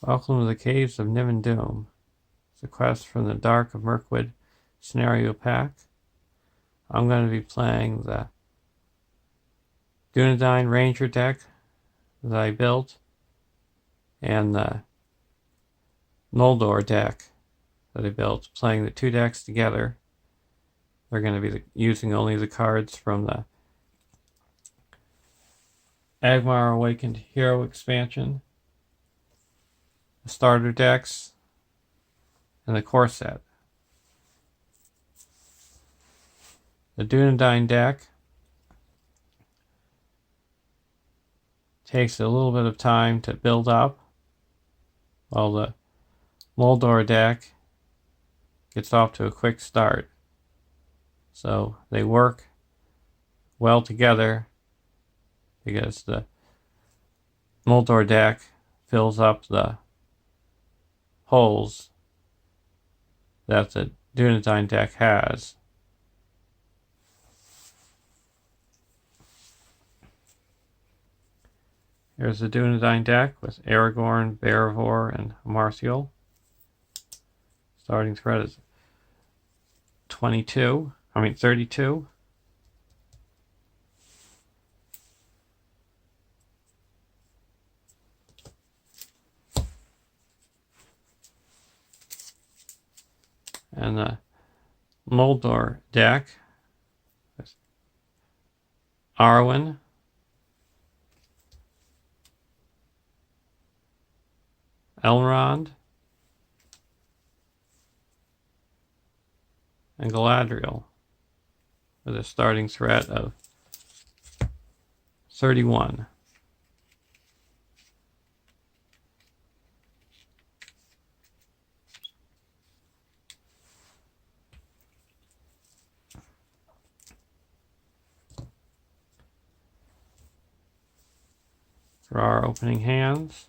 Welcome to the Caves of Nibin. It's a quest from the Dark of Mirkwood scenario pack. I'm going to be playing the Dunedain Ranger deck that I built and the Noldor deck that I built, playing the two decks together. They're going to be using only the cards from the Angmar Awakened Hero Expansion, the starter decks, and the core set. The Dunedain deck takes a little bit of time to build up, while the Noldor deck gets off to a quick start. So they work well together because the Noldor deck fills up the holes that the Dunedain deck has. Here's the Dunedain deck with Aragorn, Beorhor, and Marthiel. Starting threat is 32. And the Noldor deck with Arwen, Elrond, and Galadriel, with a starting threat of 31. For our opening hands,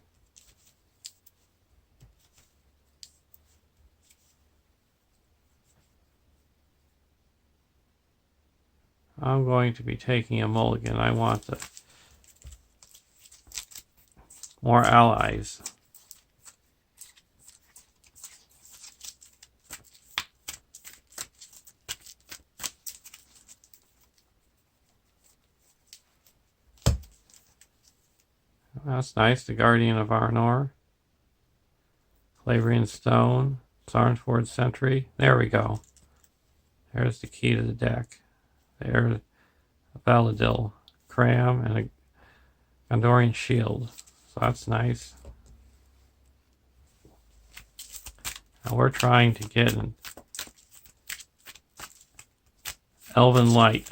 I'm going to be taking a mulligan. I want more allies. That's nice. The Guardian of Arnor, Claverian Stone, Sarnford Sentry. There we go. There's the key to the deck. There's a Valadil, Cram, and a Gondorian Shield. So that's nice. Now we're trying to get an Elven Light.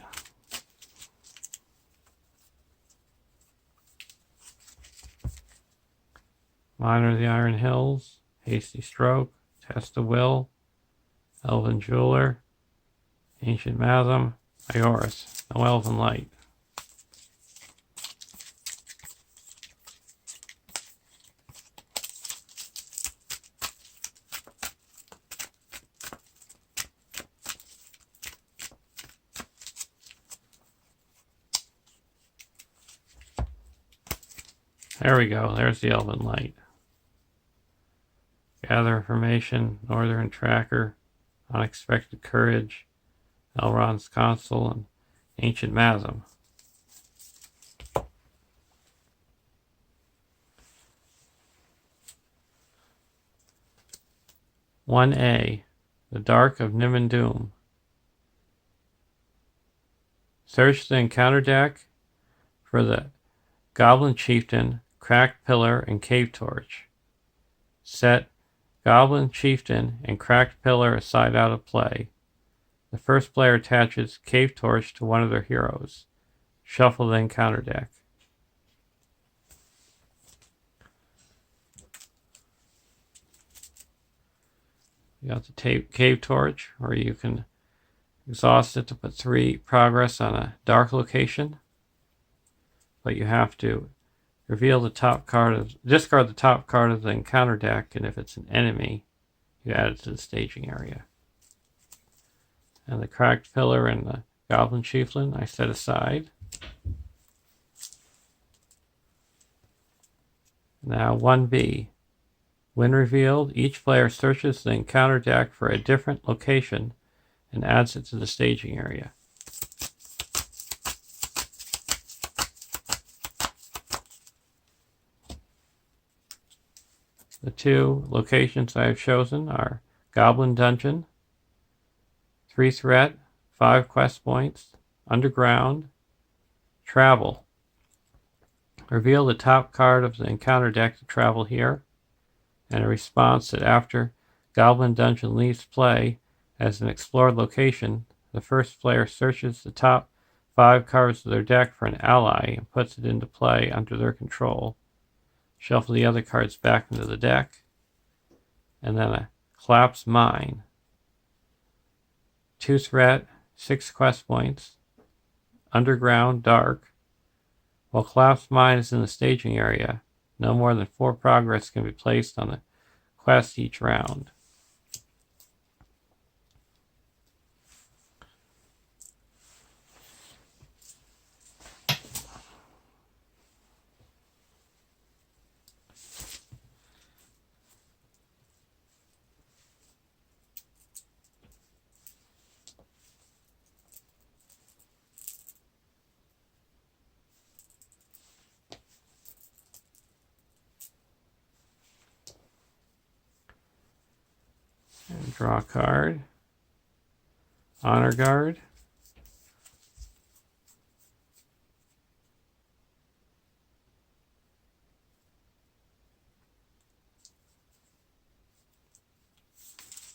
Miner of the Iron Hills, Hasty Stroke, Test of Will, Elven Jeweler, Ancient Matham, Ioris. No Elven Light. There we go. There's the Elven Light. Gather Information, Northern Tracker, Unexpected Courage, Elrond's Consul, and Ancient Matham. "1A, The Dark of Nibin. Search the encounter deck for the Goblin Chieftain, Cracked Pillar, and Cave Torch. Set Goblin Chieftain and Cracked Pillar aside out of play. The first player attaches Cave Torch to one of their heroes. Shuffle the encounter deck." You got the Cave Torch, or you can exhaust it to put 3 progress on a dark location. But you have to reveal the top card discard the top card of the encounter deck, and if it's an enemy, you add it to the staging area. And the Cracked Pillar and the Goblin Chieftain I set aside. Now 1B. When revealed, each player searches the encounter deck for a different location and adds it to the staging area. The two locations I have chosen are Goblin Dungeon, 3 threat, 5 quest points, Underground, Travel. Reveal the top card of the encounter deck to travel here, and a response that after Goblin Dungeon leaves play as an explored location, the first player searches the top 5 cards of their deck for an ally and puts it into play under their control. Shuffle the other cards back into the deck, and then a Collapse Mine. 2 threat, 6 quest points, Underground, Dark. While Collapse Mine is in the staging area, no more than 4 progress can be placed on the quest each round. And draw a card. Honor Guard.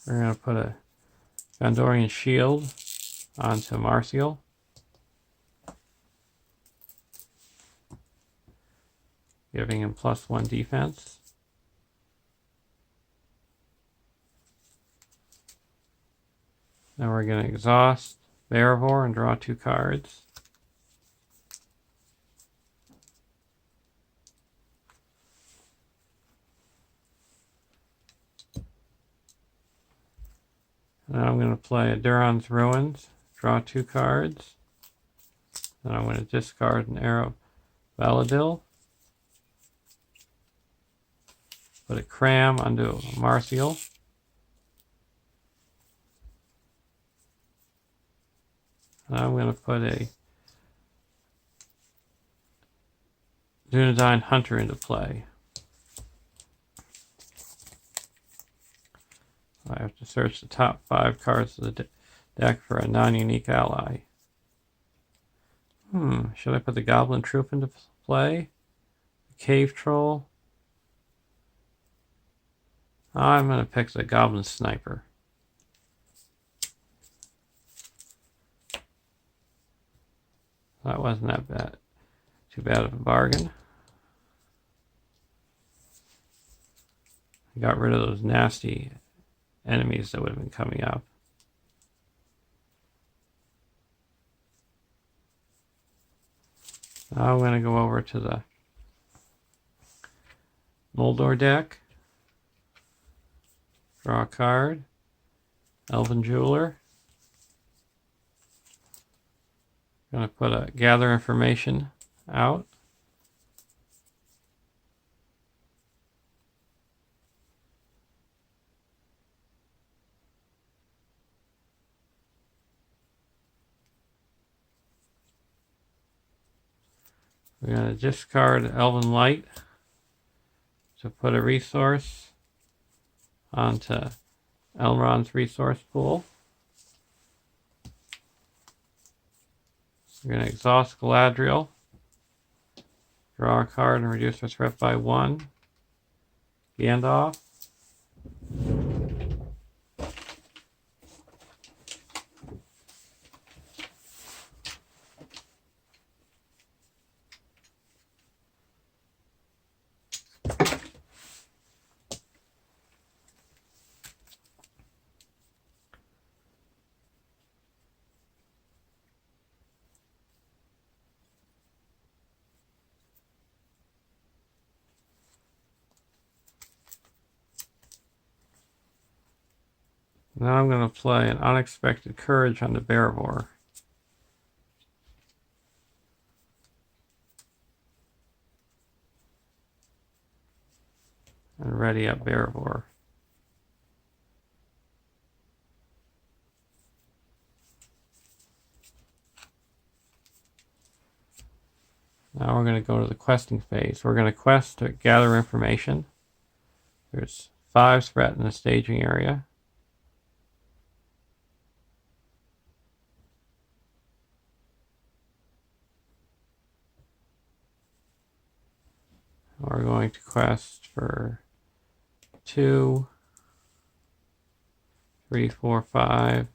We're going to put a Gondorian Shield onto Martial. Giving him +1 defense. Now we're going to exhaust Beravor and draw 2 cards. Now I'm going to play Duran's Ruins, draw 2 cards. Then I'm going to discard an Arrow Valadil. Put a Cram onto Martial. And I'm going to put a Dunedain Hunter into play. I have to search the top 5 cards of the deck for a non-unique ally. Should I put the Goblin Troop into play? The Cave Troll? I'm going to pick the Goblin Sniper. That wasn't that bad. Too bad of a bargain. I got rid of those nasty enemies that would have been coming up. Now I'm going to go over to the Noldor deck. Draw a card. Elven Jeweler. I'm going to put a Gather Information out. We're going to discard Elven Light to put a resource onto Elrond's resource pool. We're going to exhaust Galadriel, draw a card and reduce our threat by 1. Gandalf. Now I'm going to play an Unexpected Courage on the Beravor. and ready up Erebor. Now we're going to go to the questing phase. We're going to quest to gather information. There's 5 threat in the staging area. We're going to quest for 2, 3, 4, 5,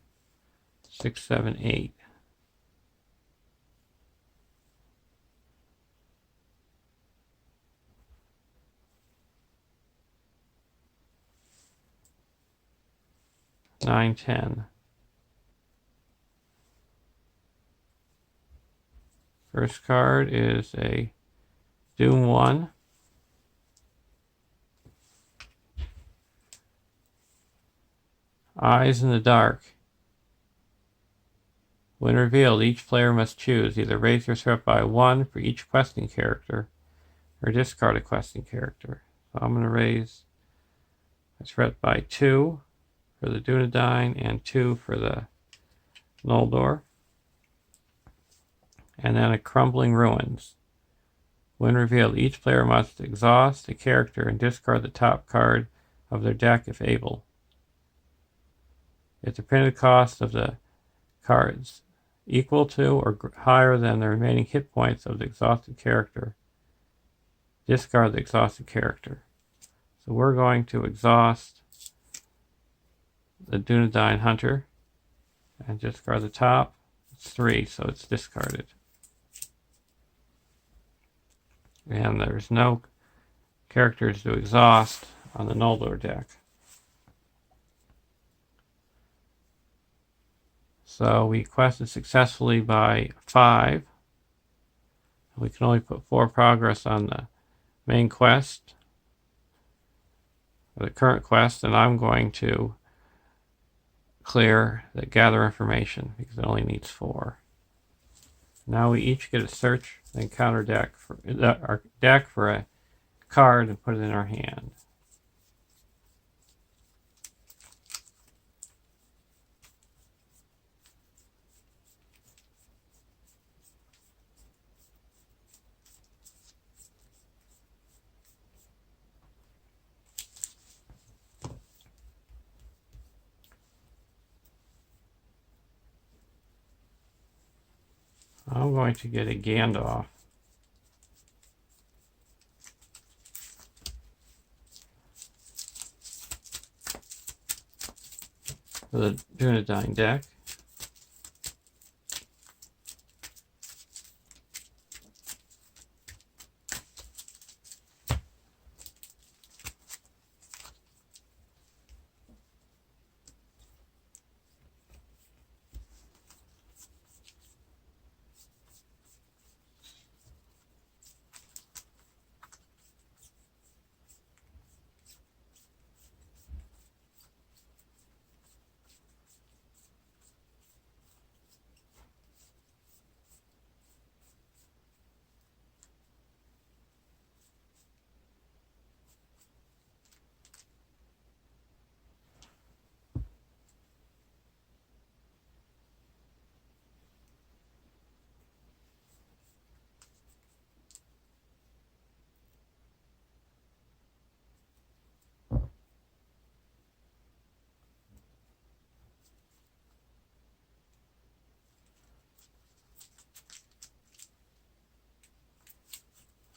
6, 7, 8. Nine, 10. First card is a Doom 1. Eyes in the Dark. When revealed, each player must choose either raise your threat by 1 for each questing character or discard a questing character. So I'm going to raise my threat by 2 for the Dunedain and 2 for the Noldor. And then a Crumbling Ruins. When revealed, each player must exhaust a character and discard the top card of their deck if able. If the printed cost of the cards equal to or higher than the remaining hit points of the exhausted character, discard the exhausted character. So we're going to exhaust the Dunedain Hunter and discard the top. It's 3, so it's discarded. And there's no characters to exhaust on the Noldor deck. So we quested successfully by 5. We can only put 4 progress on the main quest, or the current quest, and I'm going to clear the gather information because it only needs 4. Now we each get a search the encounter deck for our deck for a card and put it in our hand. I'm going to get a Gandalf. For the Dunedain deck.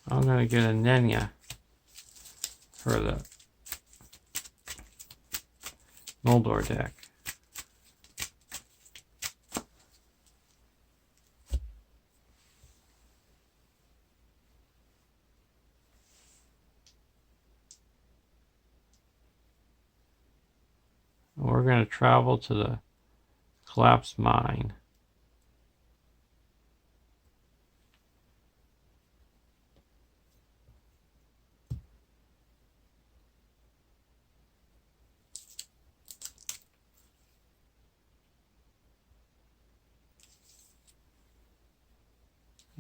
I'm going to get a Nenya for the Noldor deck. We're going to travel to the collapsed mine.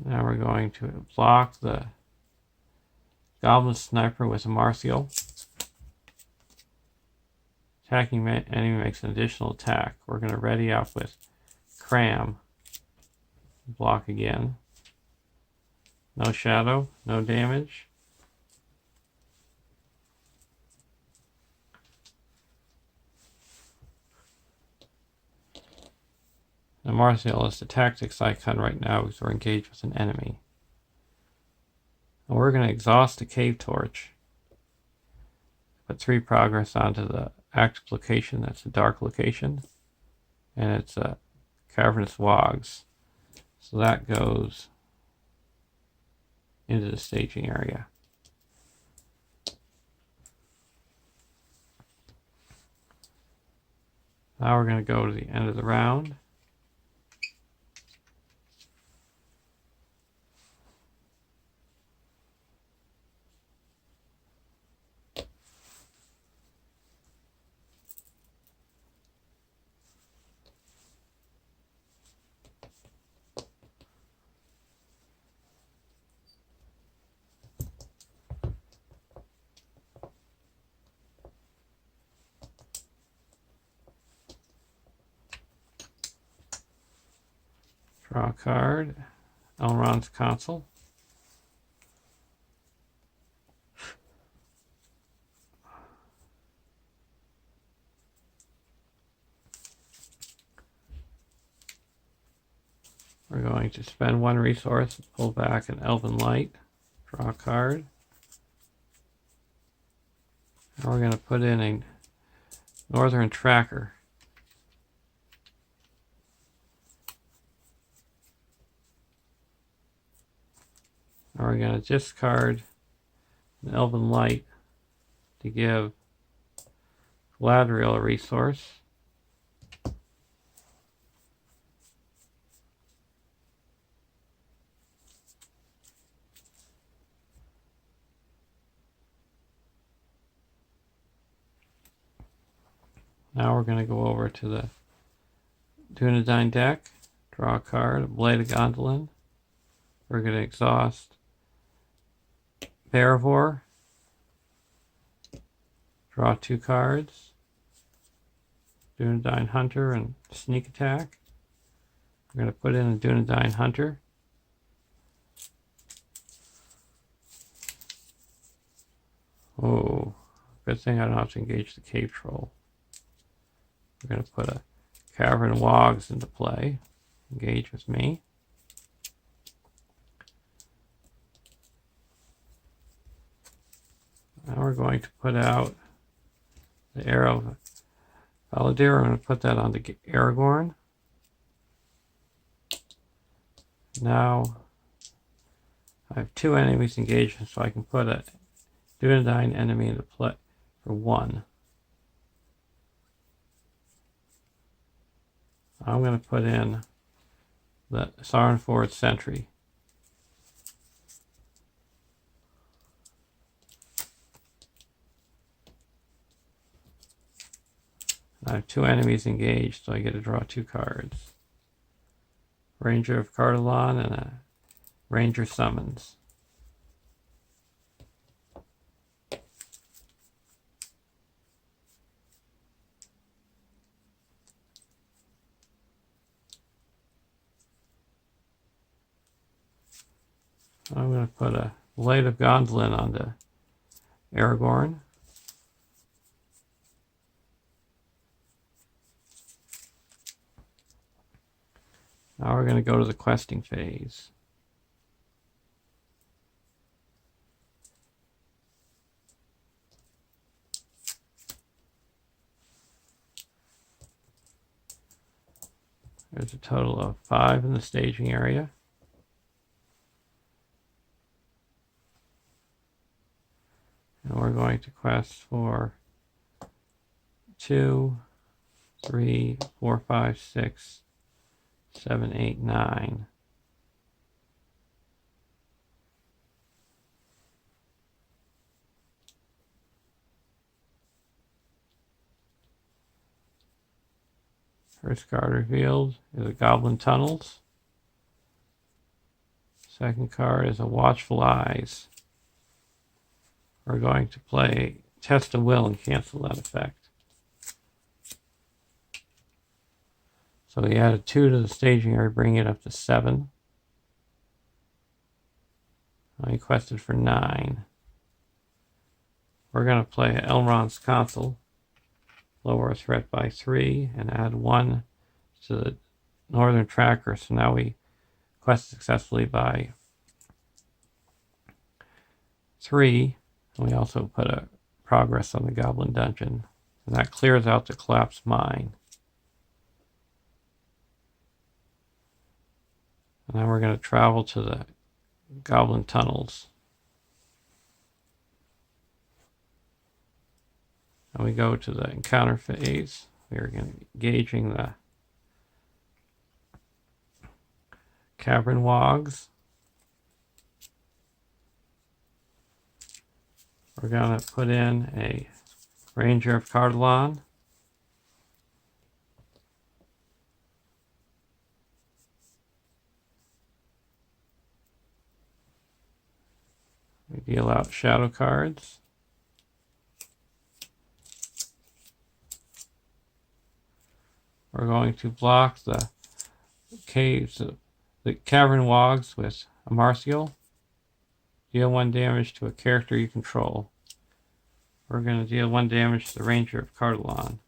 Now we're going to block the Goblin Sniper with a Martial. Attacking enemy makes an additional attack. We're going to ready up with Cram. Block again. No shadow, no damage. The Martial is the tactics icon right now because we're engaged with an enemy. And we're going to exhaust the Cave Torch. Put 3 progress onto the active location. That's a dark location. And it's a Cavernous Wogs. So that goes into the staging area. Now we're going to go to the end of the round. Draw a card. Elrond's Console. We're going to spend 1 resource, pull back an Elven Light, draw a card. Now we're going to put in a Northern Tracker. Now we're going to discard an Elven Light to give Galadriel a resource. Now we're going to go over to the Dunedain deck, draw a card, a Blade of Gondolin. We're going to exhaust Bearvor, draw 2 cards, Dunedain Hunter and Sneak Attack. We're going to put in a Dunedain Hunter. Oh, good thing I don't have to engage the Cave Troll. We're going to put a Cavern Wogs into play. Engage with me. Now we're going to put out the Arrow of Valadir. I'm going to put that onto Aragorn. Now I have 2 enemies engaged, so I can put a Dunedain enemy into play for 1. I'm going to put in the Sauron Sentry. I have 2 enemies engaged, so I get to draw 2 cards. Ranger of Cardolan and a Ranger Summons. I'm going to put a Blade of Gondolin onto Aragorn. Now we're going to go to the questing phase. There's a total of 5 in the staging area. And we're going to quest for 2, 3, 4, 5, 6, 7, 8, 9. First card revealed is a Goblin Tunnels. Second card is a Watchful Eyes. We're going to play Test of Will and cancel that effect. So we added 2 to the staging area, bringing it up to 7. I requested for 9. We're going to play Elrond's Consul, lower a threat by 3, and add 1 to the northern tracker. So now we quest successfully by 3. And we also put a progress on the Goblin Dungeon. And that clears out the collapsed mine. And then we're going to travel to the Goblin Tunnels. And we go to the encounter phase. We're going to be engaging the Cavern Wogs. We're going to put in a Ranger of Cardolan. We deal out shadow cards. We're going to block the caves, the Cavern Wogs with a Martial. Deal 1 damage to a character you control. We're going to deal 1 damage to the Ranger of Cardolan.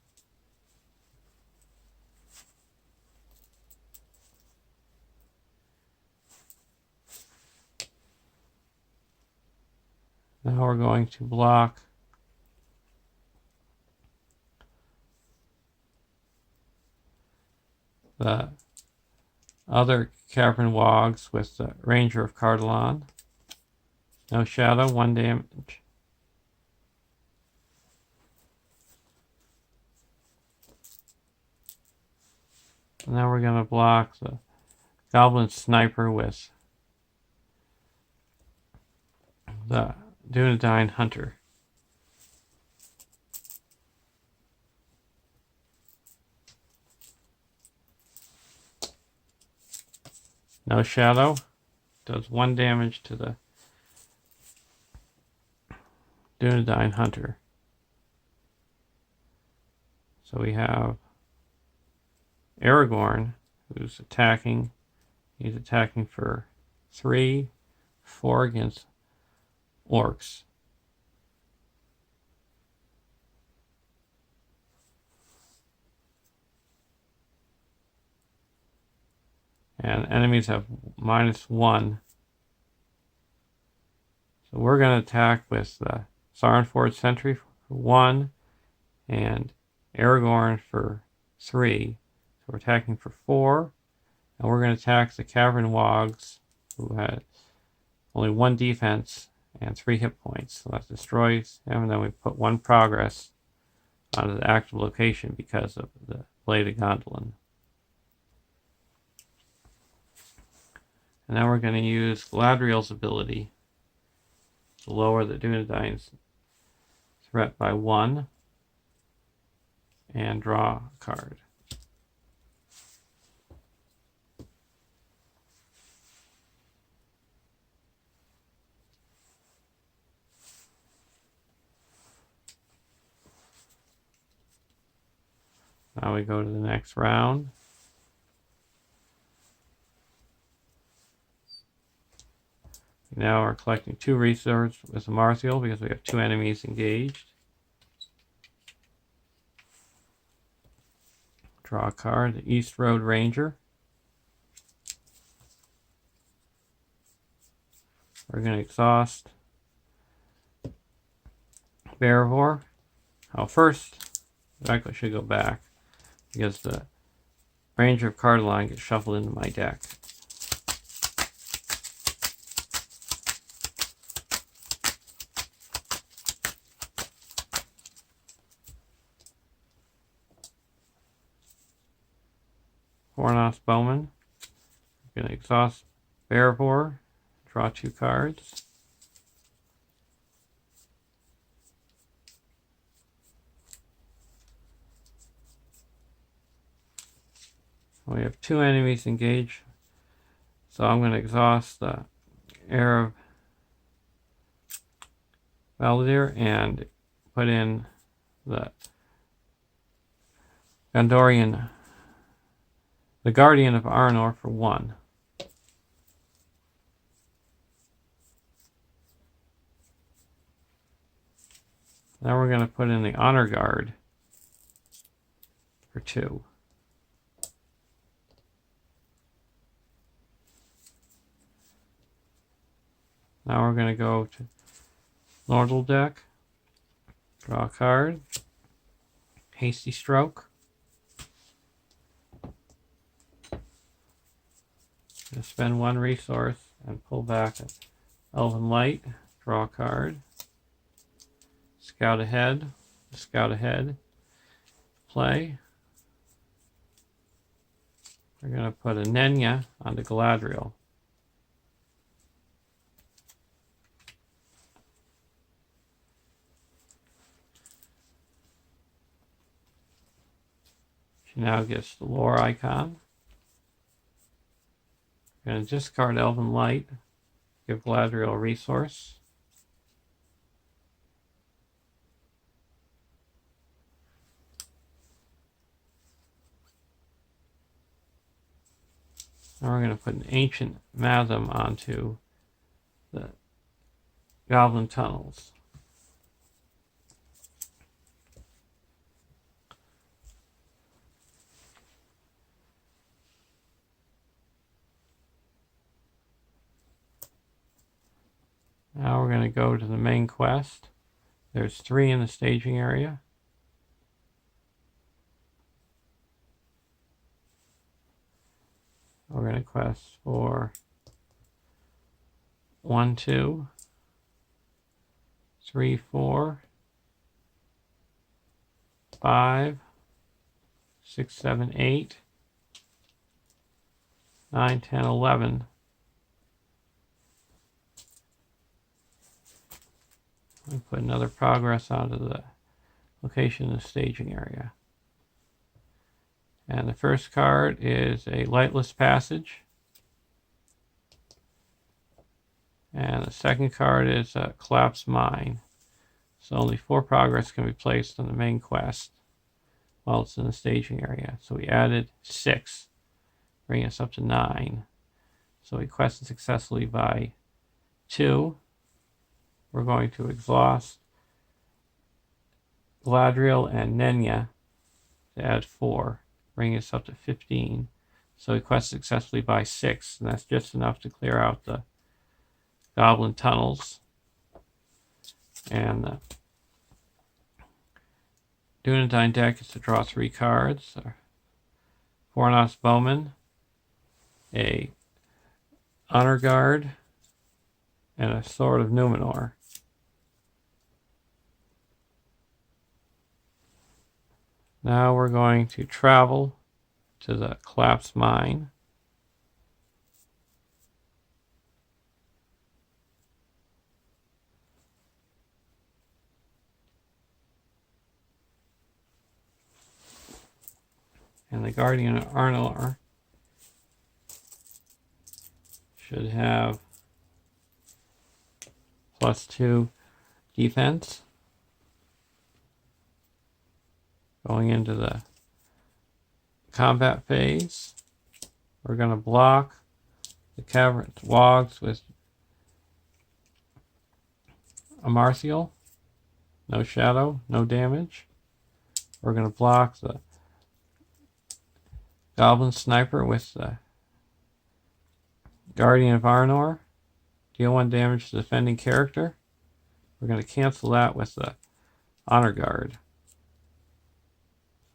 Now we're going to block the other Cavern Wogs with the Ranger of Cardolan. No shadow, 1 damage. And now we're going to block the Goblin Sniper with the Dunedain Hunter. No shadow. Does 1 damage to the Dunedain Hunter. So we have Aragorn, who's attacking. He's attacking for 3, 4 against orcs. And enemies have -1. So we're going to attack with the Sarenforge Sentry for 1 and Aragorn for 3. So we're attacking for 4. And we're going to attack the Cavern Wogs, who had only 1 defense and 3 hit points. So that destroys them, and then we put 1 progress onto the active location because of the Blade of Gondolin. And now we're going to use Galadriel's ability to lower the Dunedain's threat by 1 and draw a card. Now we go to the next round. We now are collecting 2 resources with a Martial because we have 2 enemies engaged. Draw a card, the East Road Ranger. We're going to exhaust Bearvor. First, I should go back because the Ranger of Cardolan gets shuffled into my deck. Fornos Bowman. I'm going to exhaust Bearvor, draw 2 cards. We have 2 enemies engaged, so I'm going to exhaust the Heir of Valdir and put in the Gondorian the Guardian of Arnor for 1. Now we're going to put in the Honor Guard for 2. Now we're going to go to Noldor deck, draw a card, Hasty Stroke. Spend 1 resource and pull back an Elven Light, draw a card, scout ahead, play. We're going to put a Nenya onto Galadriel. She now gets the lore icon. We're going to discard Elven Light, give Galadriel a resource. Now we're going to put an Ancient Matham onto the Goblin Tunnels. Now we're going to go to the main quest. There's 3 in the staging area. We're going to quest for 1, 2, 3, 4, 5, 6, 7, 8, 9, 10, 11. We put another progress onto the location in the staging area. And the first card is a Lightless Passage. And the second card is a Collapsed Mine. So only 4 progress can be placed on the main quest while it's in the staging area. So we added 6, bringing us up to 9. So we quested successfully by 2. We're going to exhaust Galadriel and Nenya to add 4, bringing us up to 15. So we quest successfully by 6, and that's just enough to clear out the Goblin Tunnels. And the Dunedain deck is to draw 3 cards. Fornos Bowman, a Honor Guard, and a Sword of Numenor. Now we're going to travel to the Collapsed Mine. And the Guardian of Arnor should have +2 defense. Going into the combat phase, we're going to block the Cavernous Wogs with a Martial. No shadow, no damage. We're going to block the Goblin Sniper with the Guardian of Arnor. Deal 1 damage to the defending character. We're going to cancel that with the Honor Guard.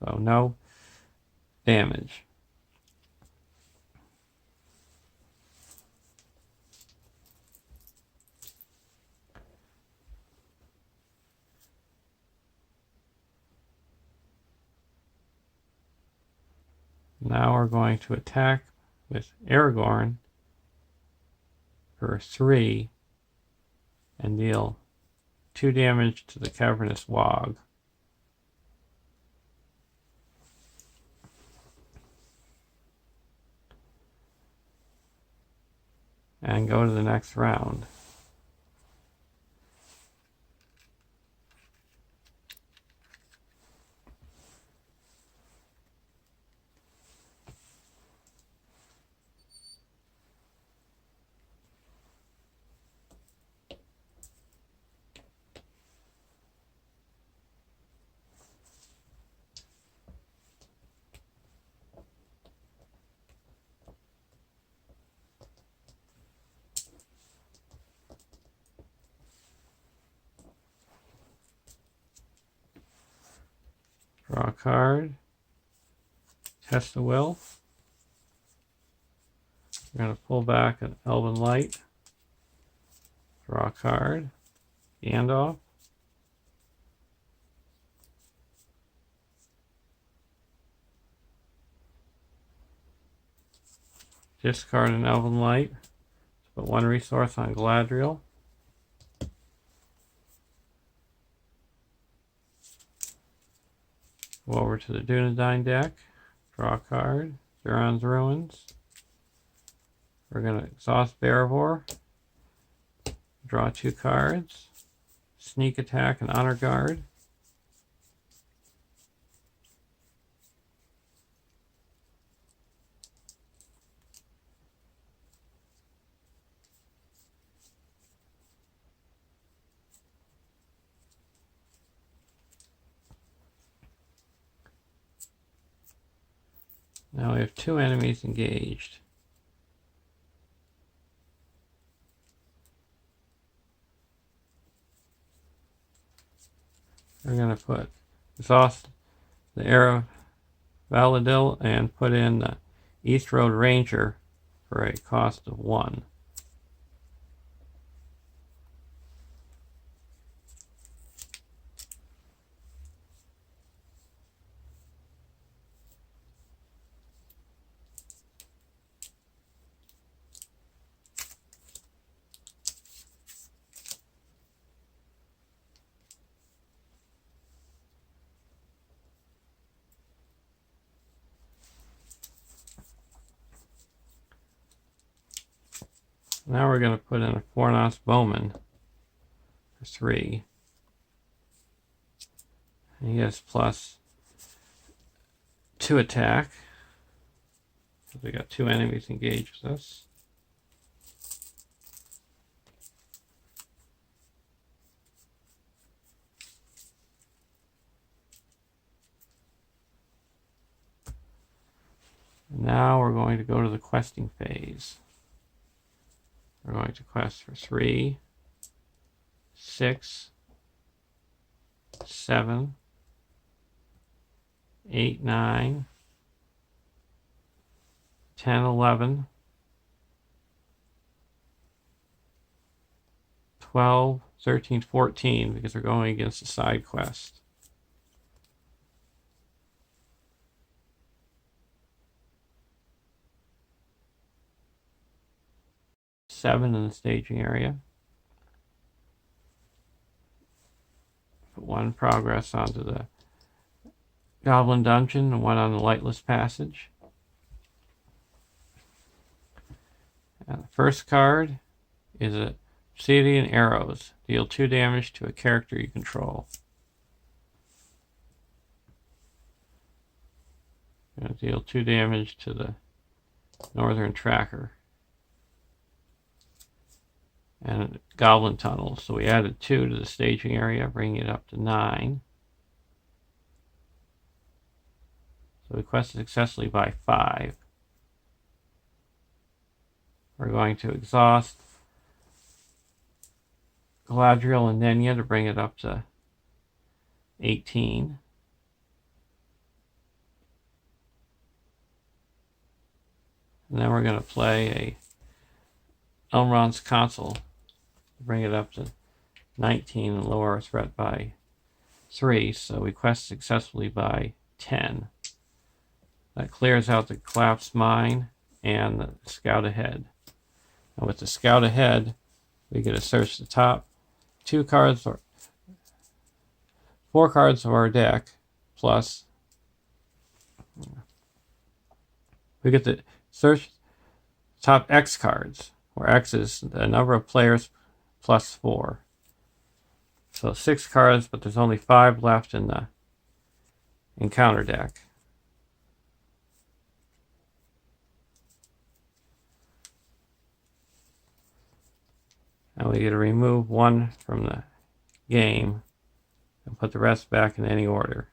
So no damage. Now we're going to attack with Aragorn for 3 and deal 2 damage to the Cavernous Wog. And go to the next round. Draw a card. Test the will. We're going to pull back an Elven Light. Draw a card. Gandalf. Discard an Elven Light. Put one resource on Galadriel. Go over to the Dunedain deck. Draw a card. Theron's Ruins. We're going to exhaust Barivor. Draw 2 cards. Sneak Attack and Honor Guard. Now we have 2 enemies engaged. We're going to exhaust the Arrow Valadil and put in the East Road Ranger for a cost of 1. Now we're going to put in a Fornos Bowman for 3. And he has plus 2 attack. So we got 2 enemies engaged with us. Now we're going to go to the questing phase. We're going to quest for 3, 6, 7, 8, 9, 10, 11, 12, 13, 14, because we're going against a side quest. Seven in the staging area. Put 1 progress onto the Goblin Dungeon and 1 on the Lightless Passage. And the first card is a Obsidian Arrows. Deal 2 damage to a character you control. Going to deal 2 damage to the Northern Tracker. And Goblin Tunnel. So we added 2 to the staging area, bringing it up to 9. So we quested successfully by 5. We're going to exhaust Galadriel and Nenya to bring it up to 18. And then we're going to play a Elrond's Consul. Bring it up to 19 and lower our threat by 3, so we quest successfully by 10. That clears out the collapsed mine and the scout ahead. And with the scout ahead, we get to search the top 2 cards or 4 cards of our deck, plus we get to search top X cards, where X is the number of players plus 4. So 6 cards, but there's only 5 left in the encounter deck. And we get to remove 1 from the game and put the rest back in any order.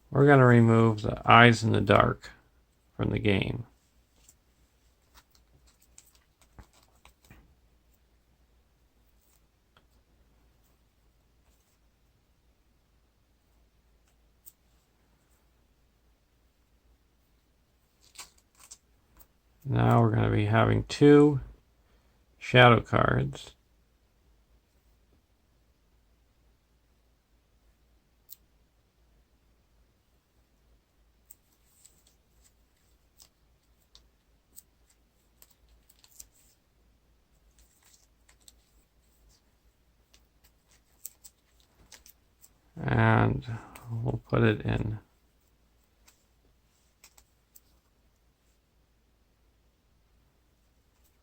We're going to remove the Eyes in the Dark from the game. Now we're going to be having 2 shadow cards. And we'll put it in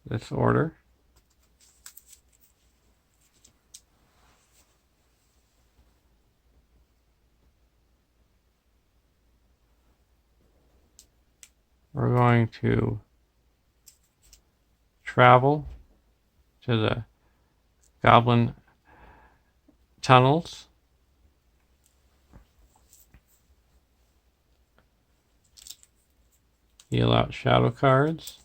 this order. We're going to travel to the goblin tunnels. Heal out shadow cards.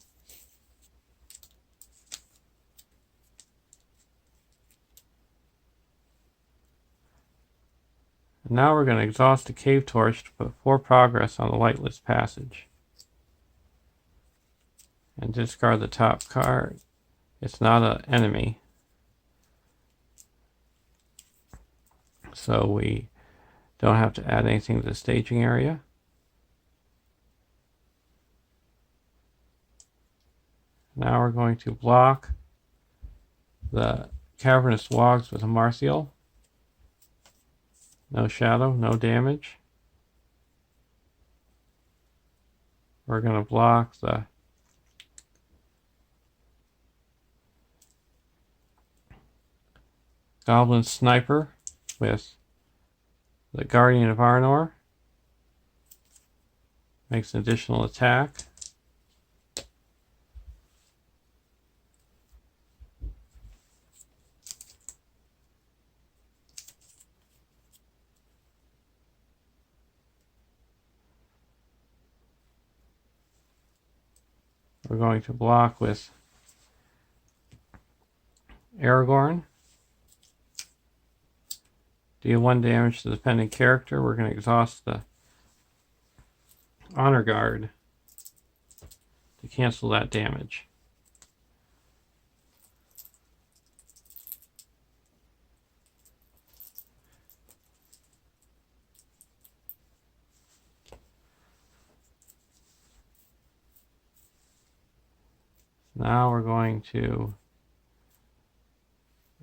And now we're going to exhaust a cave torch to put 4 progress on the lightless passage. And discard the top card. It's not an enemy, so we don't have to add anything to the staging area. Now we're going to block the cavernous wogs with a Martial. No shadow, no damage. We're going to block the Goblin Sniper with the Guardian of Arnor. Makes an additional attack. We're going to block with Aragorn. Deal 1 damage to the dependent character. We're going to exhaust the Honor Guard to cancel that damage. Now we're going to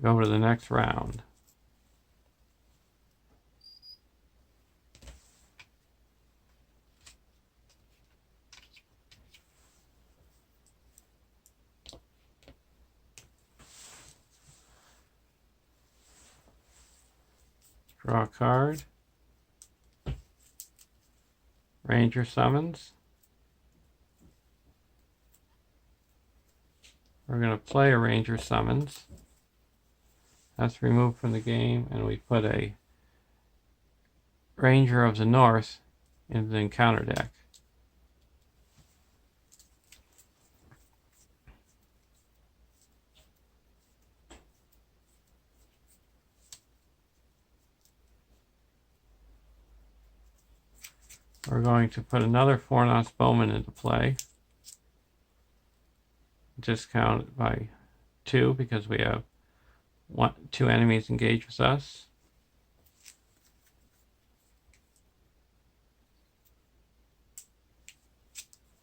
go to the next round. Draw a card. Ranger summons. We're going to play a Ranger summons. That's removed from the game, and we put a Ranger of the North into the encounter deck. We're going to put another Fornos Bowman into play. Discount it by 2 because we have 2 enemies engaged with us.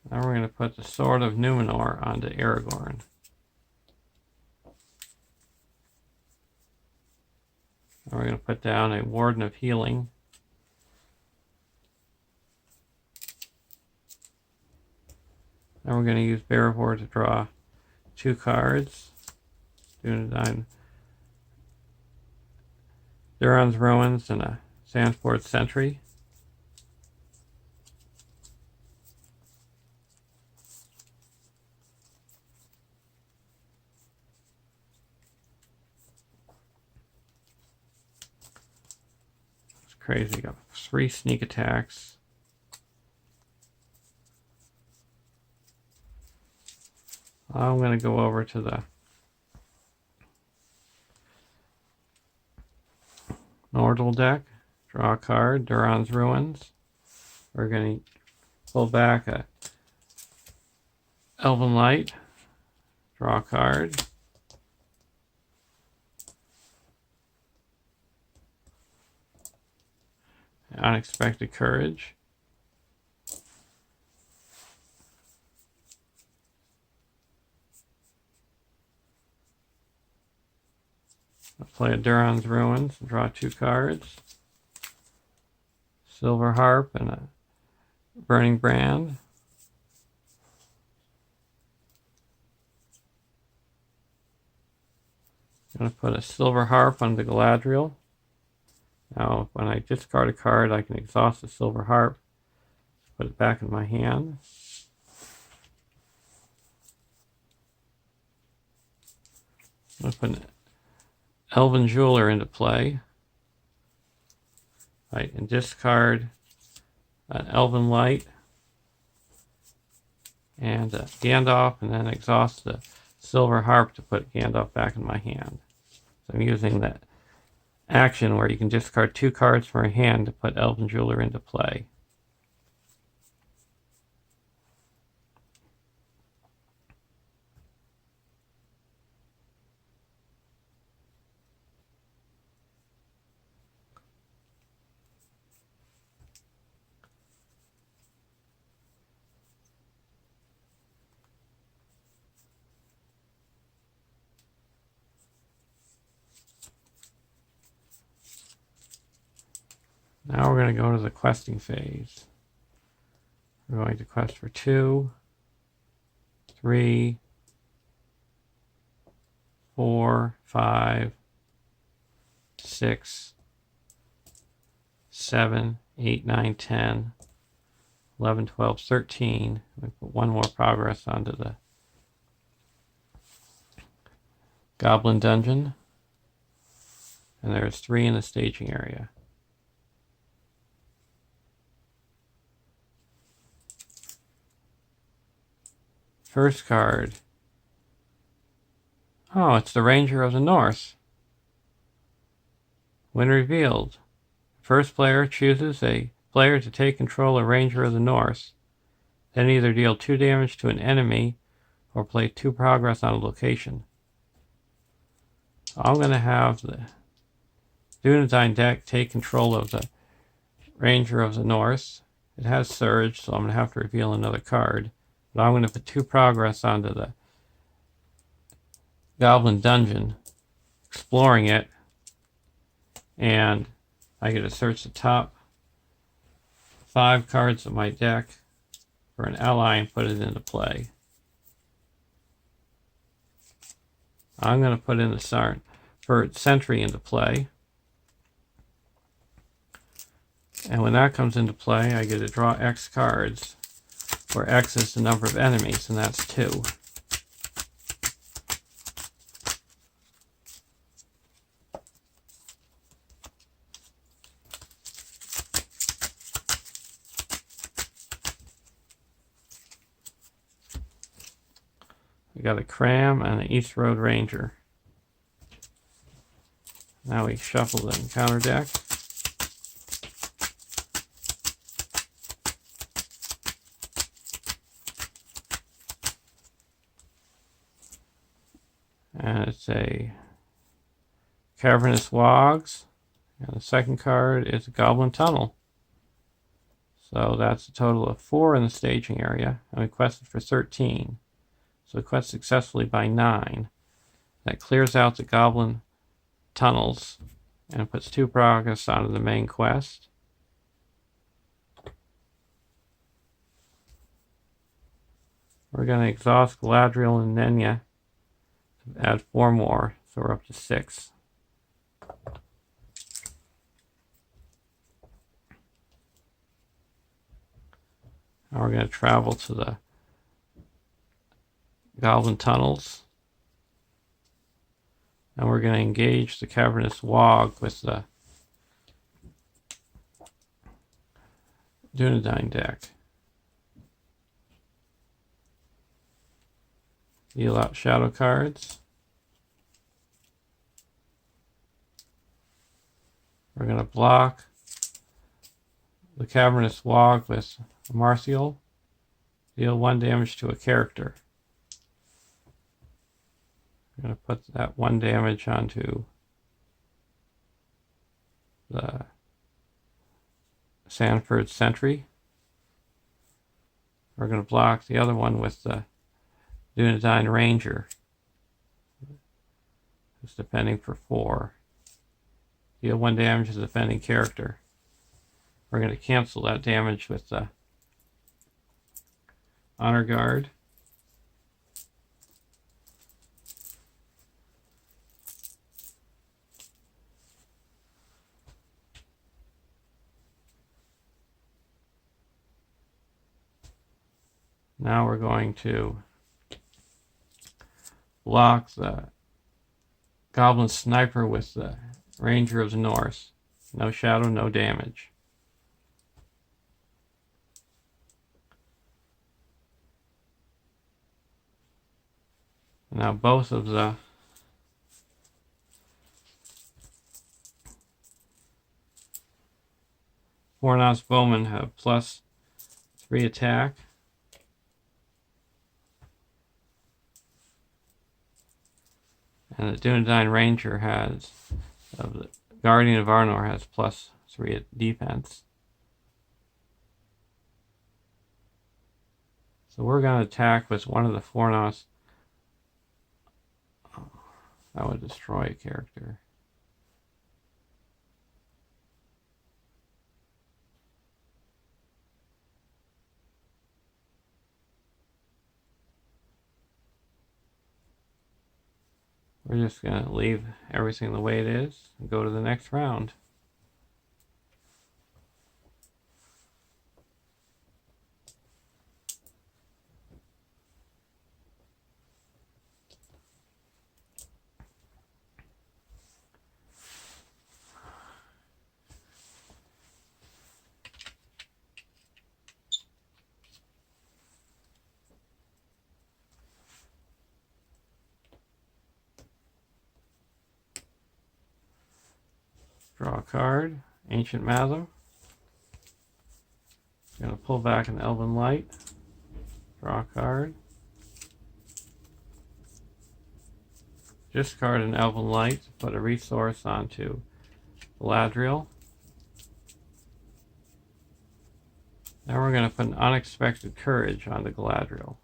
Now we're going to put the Sword of Numenor onto Aragorn. Now we're going to put down a Warden of Healing. Now we're going to use Bearivore to draw 2 cards. Dunedain, Duran's Ruins, and a Sandsport Sentry. It's crazy. Got 3 sneak attacks. I'm going to go over to the Noldor deck, draw a card, Duran's Ruins. We're going to pull back a Elven Light. Draw a card. Unexpected Courage. I'll play a Duran's Ruins and draw 2 cards. Silver Harp and a Burning Brand. I'm going to put a Silver Harp on the Galadriel. Now, when I discard a card, I can exhaust the Silver Harp. Put it back in my hand. I'm going to put an Elven Jeweler into play. Right, and discard an Elven Light and Gandalf, and then exhaust the Silver Harp to put Gandalf back in my hand. So I'm using that action where you can discard 2 cards from your hand to put Elven Jeweler into play. Now we're going to go to the questing phase. We're going to quest for 2, 3, 4, 5, 6, 7, 8, 9, 10, 11, 12, 13. We put 1 more progress onto the Goblin Dungeon. And there's 3 in the staging area. First card. Oh, it's the Ranger of the North. When revealed, first player chooses a player to take control of Ranger of the North. Then either deal 2 damage to an enemy or play 2 progress on a location. I'm going to have the Dunedain deck take control of the Ranger of the North. It has Surge, so I'm going to have to reveal another card. But I'm going to put 2 progress onto the Goblin Dungeon, exploring it, and I get to search the top 5 cards of my deck for an ally and put it into play. I'm going to put in the Sentry into play. And when that comes into play, I get to draw X cards, where X is the number of enemies, and that's 2. We got a Cram and an East Road Ranger. Now we shuffle the encounter deck. And it's a Cavernous Wogs. And the second card is a Goblin Tunnel. So that's a total of 4 in the staging area. And we quested for 13. So we quest successfully by 9. That clears out the Goblin Tunnels and puts 2 progress onto the main quest. We're going to exhaust Galadriel and Nenya to add 4 more, so we're up to 6. Now we're going to travel to the Goblin Tunnels. And we're going to engage the Cavernous Wog with the Dunedain deck. Deal out shadow cards. We're going to block the Cavernous Wog with Martial. Deal 1 damage to a character. I'm going to put that 1 damage onto the Sanford Sentry. We're going to block the other one with the Dunedain Ranger. It's defending for 4. Deal 1 damage to the defending character. We're going to cancel that damage with the Honor Guard. Now we're going to block the Goblin Sniper with the Ranger of the North. No shadow, no damage. Now both of the Fornos Bowmen have +3 attack. And the Dunedain Ranger has, the Guardian of Arnor has +3 defense. So we're going to attack with one of the Fornos. Oh, that would destroy a character. We're just going to leave everything the way it is and go to the next round. Draw a card, Ancient Matham. Going to pull back an Elven Light. Draw a card. Discard an Elven Light, put a resource onto Galadriel. Now we're going to put an Unexpected Courage onto Galadriel.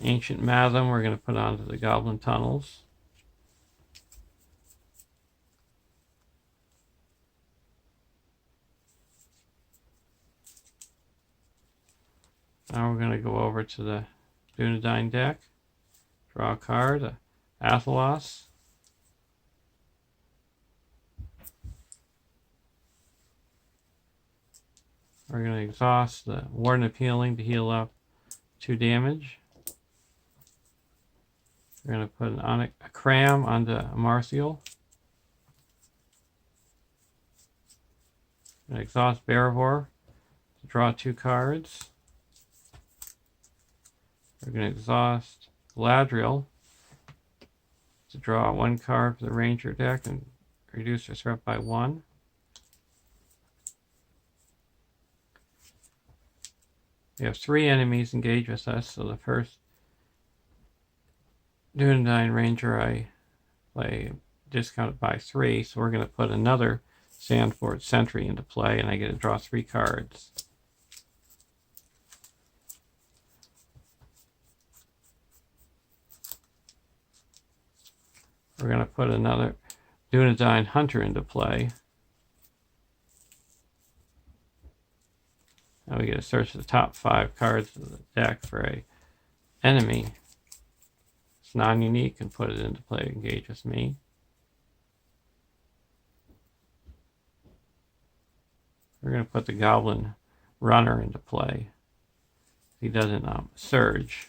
Ancient Matham we're going to put onto the Goblin Tunnels. Now we're going to go over to the Dunedain deck. Draw a card, Athelos. We're going to exhaust the Warden of Healing to heal up 2 damage. We're going to put a Cram onto Marthiel. We're going to exhaust Barivor to draw 2 cards. We're going to exhaust Galadriel to draw 1 card for the Ranger deck and reduce their threat by 1. We have 3 enemies engaged with us, so the first Dunedain Ranger I play discounted by 3, so we're going to put another Sanford Sentry into play, and I get to draw 3 cards. We're going to put another Dunedain Hunter into play. Now we get to search the top 5 cards of the deck for a enemy. It's non-unique and put it into play, engage with me. We're going to put the Goblin Runner into play. He doesn't surge.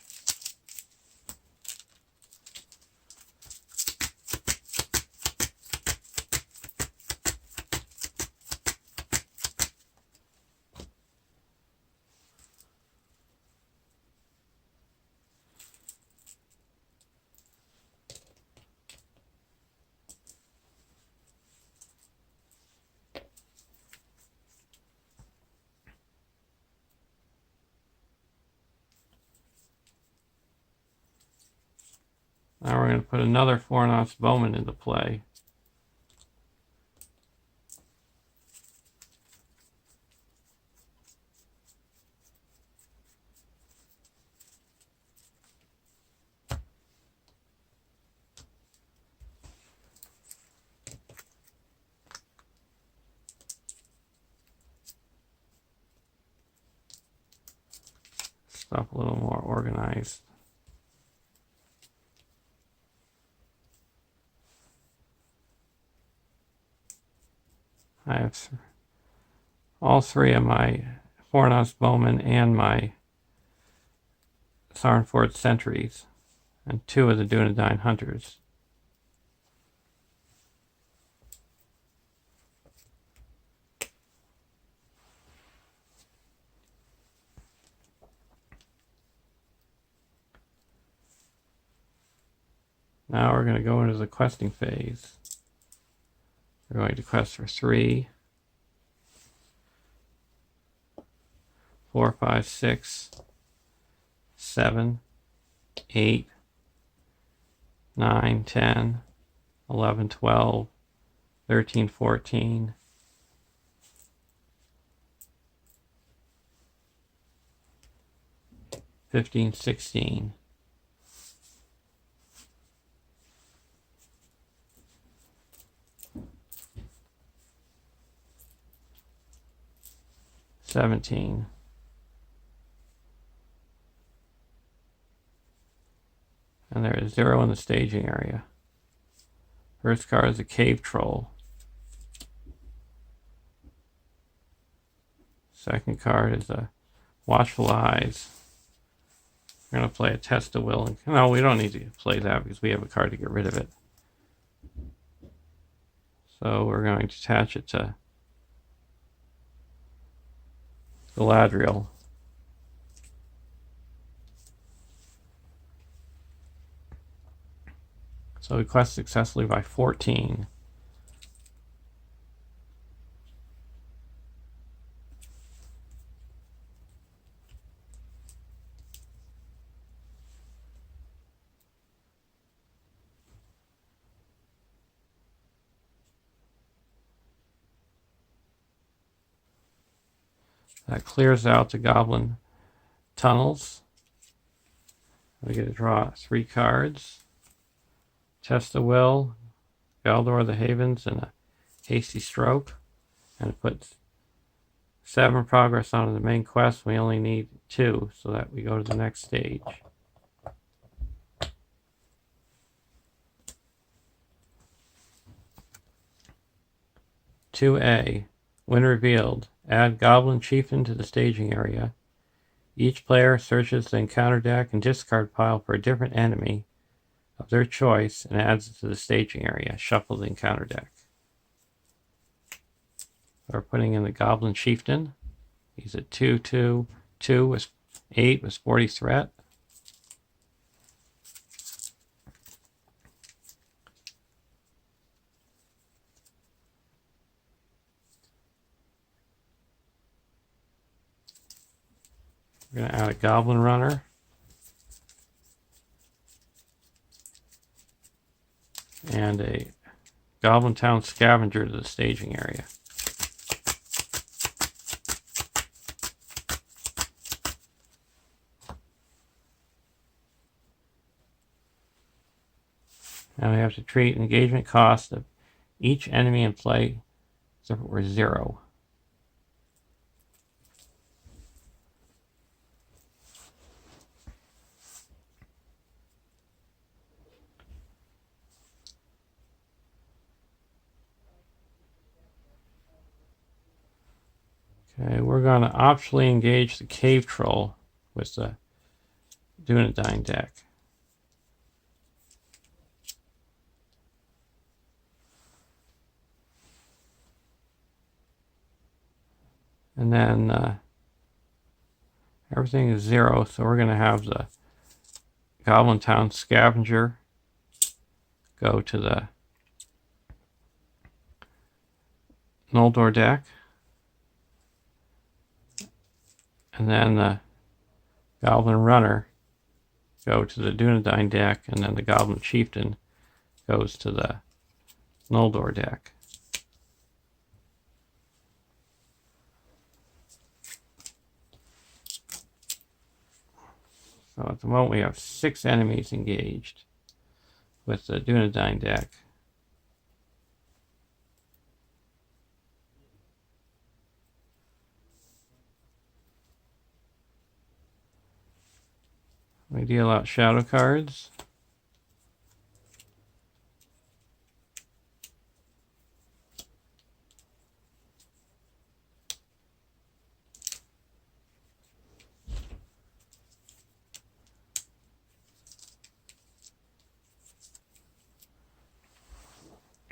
Now we're going to put another 4-ounce bowman into play. Stuff a little more organized. I have all three of my 4-ounce bowmen and my Sarnford sentries, and 2 of the Dunedain hunters. Now we're going to go into the questing phase. We're going to quest for 3, 4, 5, 6, 7, 8, 9, 10, 11, 12, 13, 14, 15, 16. $17. And there is 0 in the staging area. First card is a cave troll. Second card is a watchful eyes. We're going to play a test of will. No, we don't need to play that because we have a card to get rid of it. So we're going to attach it to Galadriel. So we quest successfully by 14. That clears out the goblin tunnels. We get to draw 3 cards. Test of Will, Galdor the Havens, and a Hasty Stroke. And it puts 7 progress onto the main quest. We only need 2 so that we go to the next stage. (2A) When revealed, add Goblin Chieftain to the staging area. Each player searches the encounter deck and discard pile for a different enemy of their choice and adds it to the staging area. Shuffle the encounter deck. We're putting in the Goblin Chieftain. He's at 2/2/2 with 8 with 40 threat. We're going to add a Goblin Runner. And a Goblin Town Scavenger to the staging area. Now we have to treat engagement cost of each enemy in play as if it were 0. Okay, we're going to optionally engage the Cave Troll with the Dunedain deck. And then everything is 0, so we're going to have the Goblin Town Scavenger go to the Noldor deck. And then the Goblin Runner go to the Dunedain deck, and then the Goblin Chieftain goes to the Noldor deck. So at the moment we have 6 enemies engaged with the Dunedain deck. We deal out shadow cards.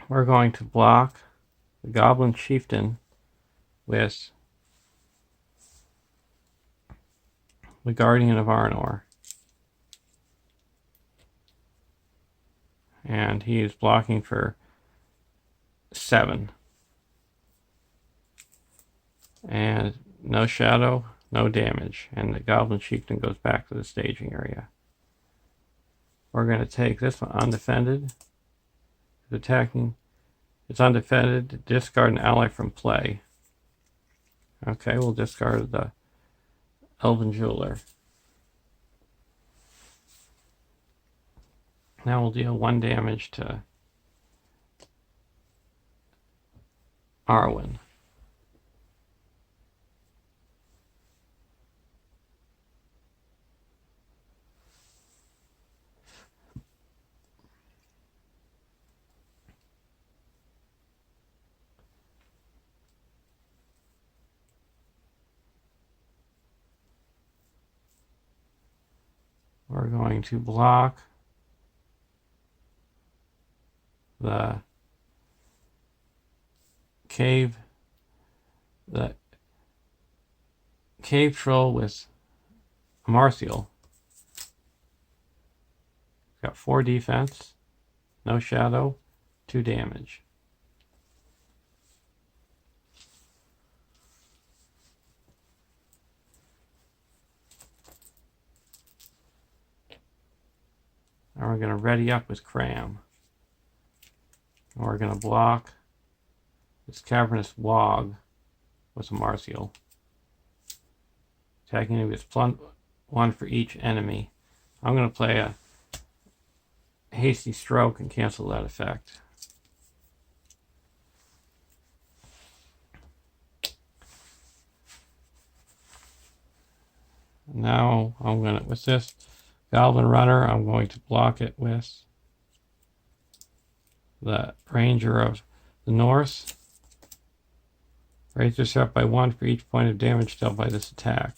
We're going to block the Goblin Chieftain with the Guardian of Arnor. And he is blocking for 7. And no shadow, no damage. And the Goblin Chieftain goes back to the staging area. We're going to take this one undefended. It's attacking. It's undefended. Discard an ally from play. Okay, we'll discard the Elven Jeweler. Now we'll deal 1 damage to Arwen. We're going to block the cave troll with Marthiel. Got 4 defense, no shadow, 2 damage. Now we're going to ready up with Cram. And we're going to block this Cavernous Wog with a Marthiel. Attacking him with +1 for each enemy. I'm going to play a Hasty Stroke and cancel that effect. Now I'm going to, with this Goblin Runner, I'm going to block it with the Ranger of the North. Raise this up by 1 for each point of damage dealt by this attack.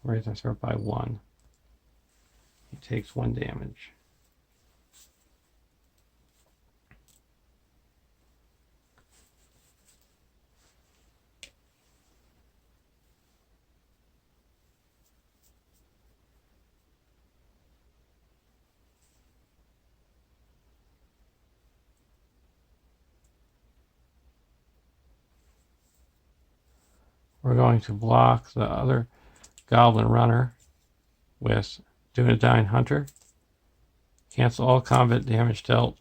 Raise this up by 1. He takes 1 damage. We're going to block the other Goblin Runner with Dunedain Hunter. Cancel all combat damage dealt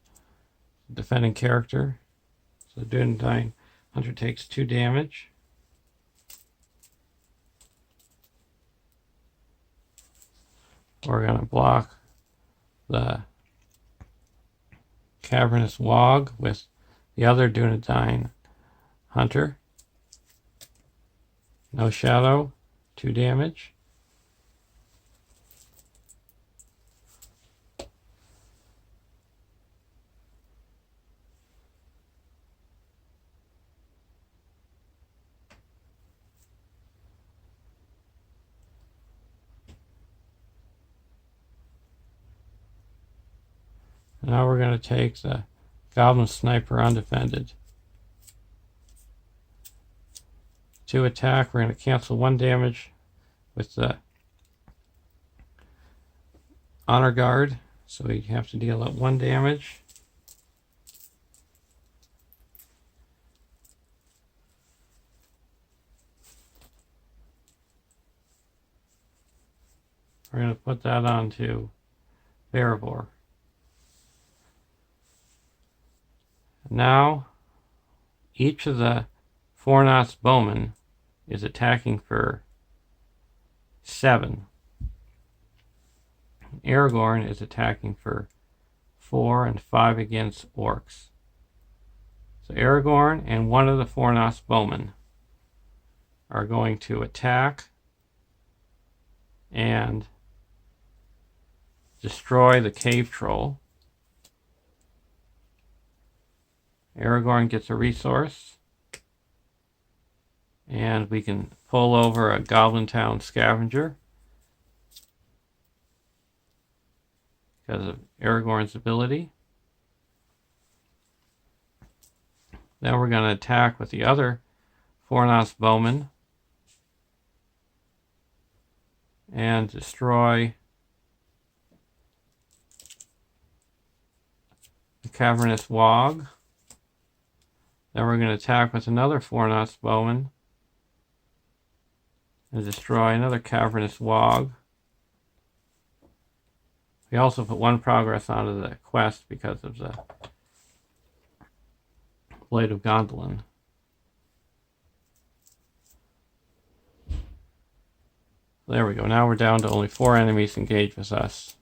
defending character. So Dunedain Hunter takes 2 damage. We're going to block the Cavernous Wog with the other Dunedain Hunter. No shadow, 2 damage. Now we're going to take the Goblin Sniper undefended. To attack, we're going to cancel 1 damage with the Honor Guard. So we have to deal out 1 damage. We're going to put that onto Erebor. Now, each of the Fornos bowmen is attacking for 7. Aragorn is attacking for 4 and 5 against orcs. So Aragorn and one of the Fornos bowmen are going to attack and destroy the cave troll. Aragorn gets a resource, and we can pull over a Goblin Town scavenger because of Aragorn's ability. Then we're going to attack with the other Fornos bowman and destroy the cavernous wog. Then we're going to attack with another Fornos bowman and destroy another cavernous wog. We also put 1 progress onto the quest because of the Blade of Gondolin. There we go. Now we're down to only 4 enemies engaged with us.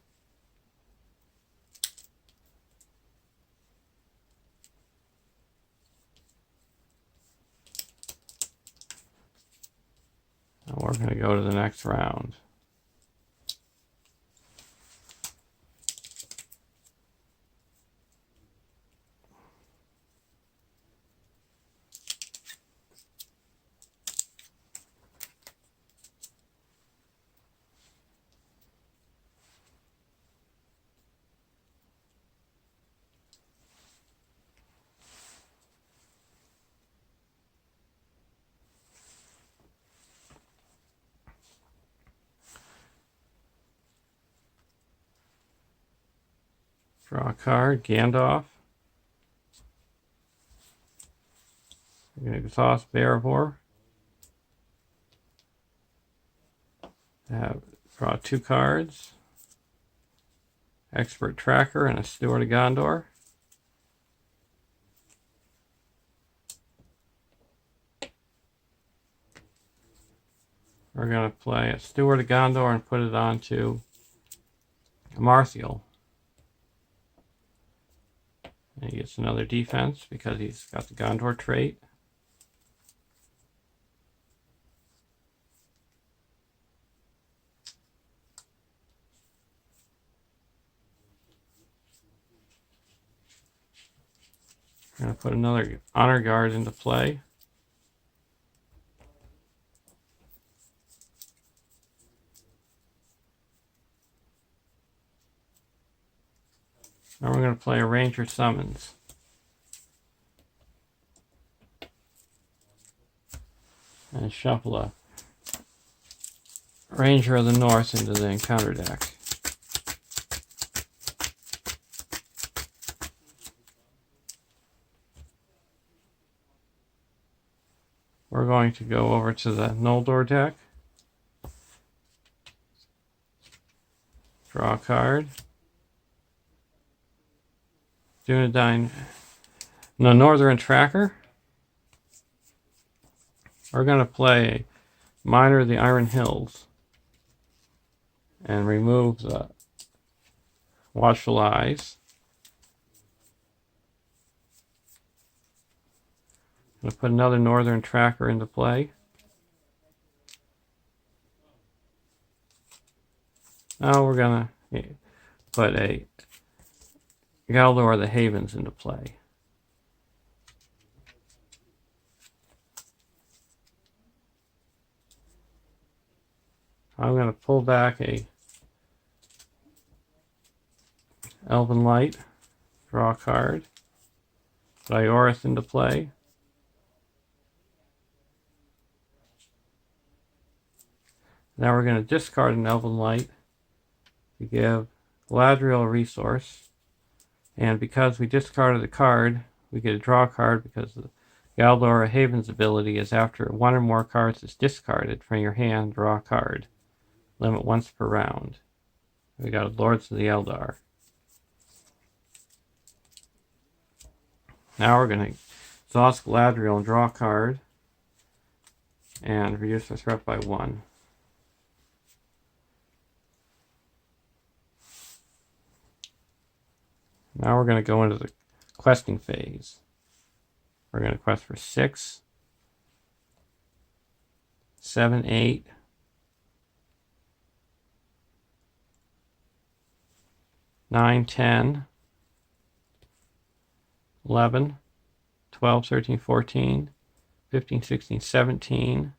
Now we're going to go to the next round. Draw a card, Gandalf. We're going to exhaust Erebor. Draw 2 cards. Expert Tracker and a Steward of Gondor. We're going to play a Steward of Gondor and put it onto Marthiel. And he gets another defense because he's got the Gondor trait. I'm going to put another Honor Guard into play. Now we're going to play a Ranger Summons. And shuffle a Ranger of the North into the encounter deck. We're going to go over to the Noldor deck. Draw a card. Dunedain, no, Northern Tracker. We're going to play Miner of the Iron Hills and remove the Watchful Eyes. I'm going to put another Northern Tracker into play. Now we're going to put a Galdor the Havens into play. I'm going to pull back a Elven Light, draw a card, put Ioris into play. Now we're going to discard an Elven Light to give Galadriel a resource. And because we discarded the card, we get a draw card because the Galdor Haven's ability is after 1 or more cards is discarded from your hand, draw a card. limit once per round. We got Lords of the Eldar. Now we're going to exhaust Galadriel and draw a card and reduce the threat by 1. Now we're going to go into the questing phase. We're going to quest for 6, 7, 8, 9, 10, 11, 12, 13, 14, 15, 16, 17,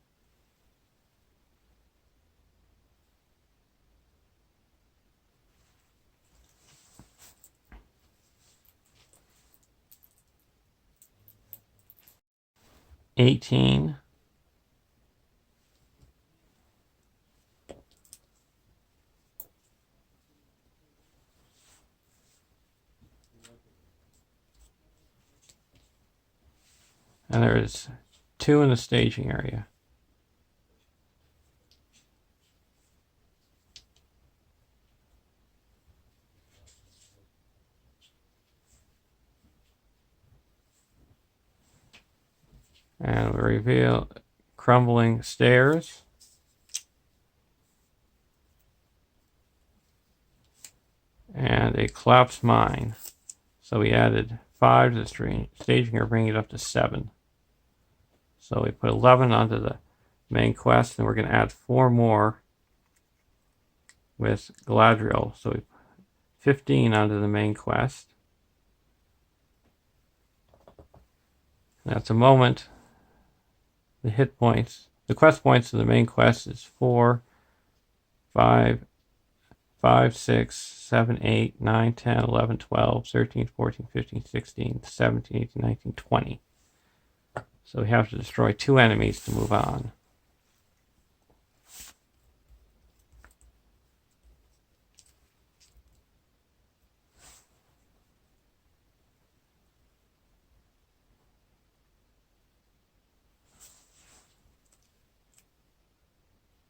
18, 'and there is 2 in the staging area. And we reveal crumbling stairs. And a collapsed mine. So we added 5 to the staging area, bringing it up to 7. So we put 11 onto the main quest, and we're going to add 4 more with Galadriel. So we put 15 onto the main quest. And at the moment, the hit points, the quest points of the main quest is 4, 5, 6, 7, 8, 9, 10, 11, 12, 13, 14, 15, 16, 17, 18, 19, 20. So we have to destroy 2 enemies to move on.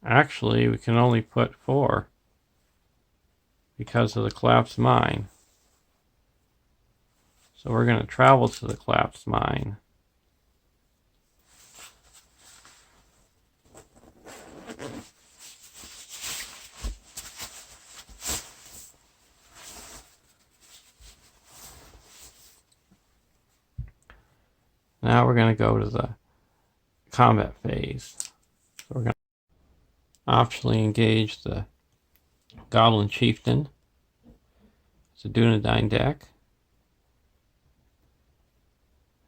Actually, we can only put 4 because of the collapsed mine. So we're going to travel to the collapsed mine. Now we're going to go to the combat phase. So we're going to optionally engage the Goblin Chieftain. It's a Dunedain deck.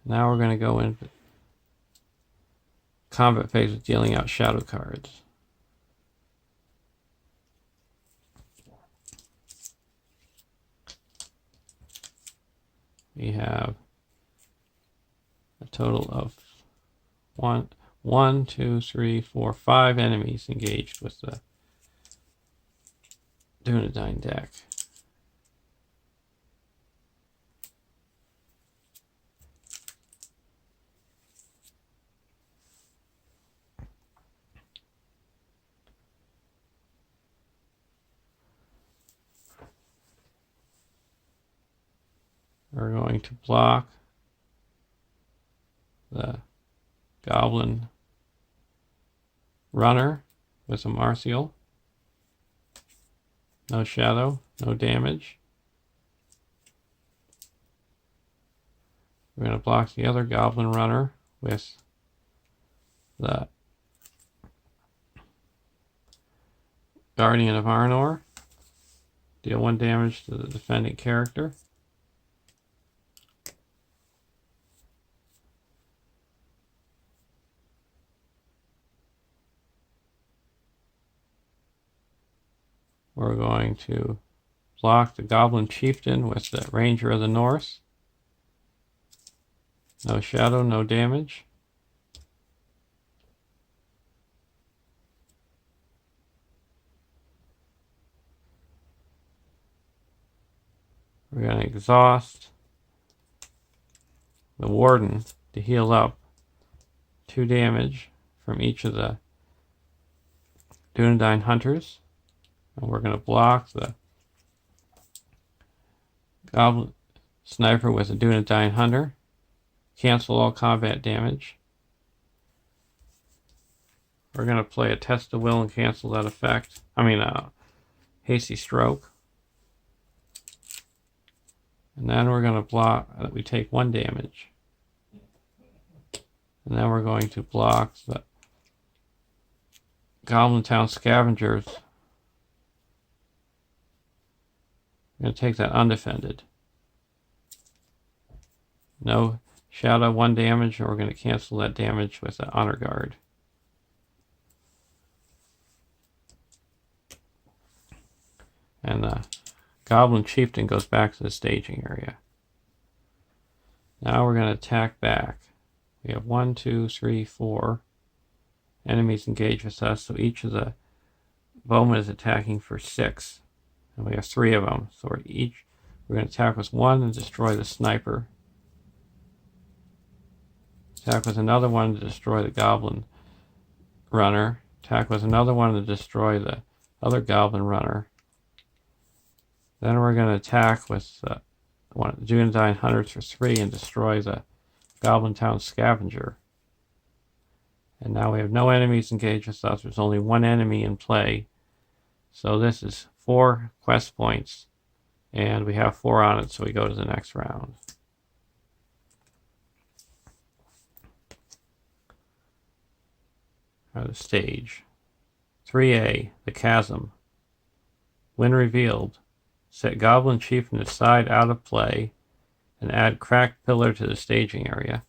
Now we're going to go into combat phase with dealing out shadow cards. We have a total of 1, 2, 3, 4, 5 enemies engaged with the Dunedain deck. We're going to block the Goblin Runner with a Martial. No shadow, no damage. We're going to block the other Goblin Runner with the Guardian of Arnor. Deal 1 damage to the defending character. We're going to block the Goblin Chieftain with the Ranger of the North. No shadow, no damage. We're going to exhaust the Warden to heal up 2 damage from each of the Dunedain Hunters. And we're going to block the Goblin Sniper with a Dunedain Hunter. Cancel all combat damage. We're going to play a Test of Will and cancel that effect. Hasty Stroke. And then we're going to block, we take 1 damage. And then we're going to block the Goblin Town Scavengers. We're going to take that undefended. No Shadow, 1 damage, and we're going to cancel that damage with the Honor Guard. And the Goblin Chieftain goes back to the staging area. Now we're going to attack back. We have 1, 2, 3, 4 enemies engaged with us, so each of the bowmen is attacking for 6. And we have 3 of them. So we're going to attack with 1 and destroy the sniper. Attack with another one to destroy the Goblin Runner. Attack with another one to destroy the other Goblin Runner. Then we're going to attack with one of the Dunedain Hunters for 3 and destroy the Goblin Town Scavenger. And now we have no enemies engaged with us. There's only 1 enemy in play. So this is 4 quest points. And we have 4 on it, so we go to the next round. The stage. 3A, the Chasm. When revealed, set Goblin Chieftain aside out of play and add Cracked Pillar to the staging area.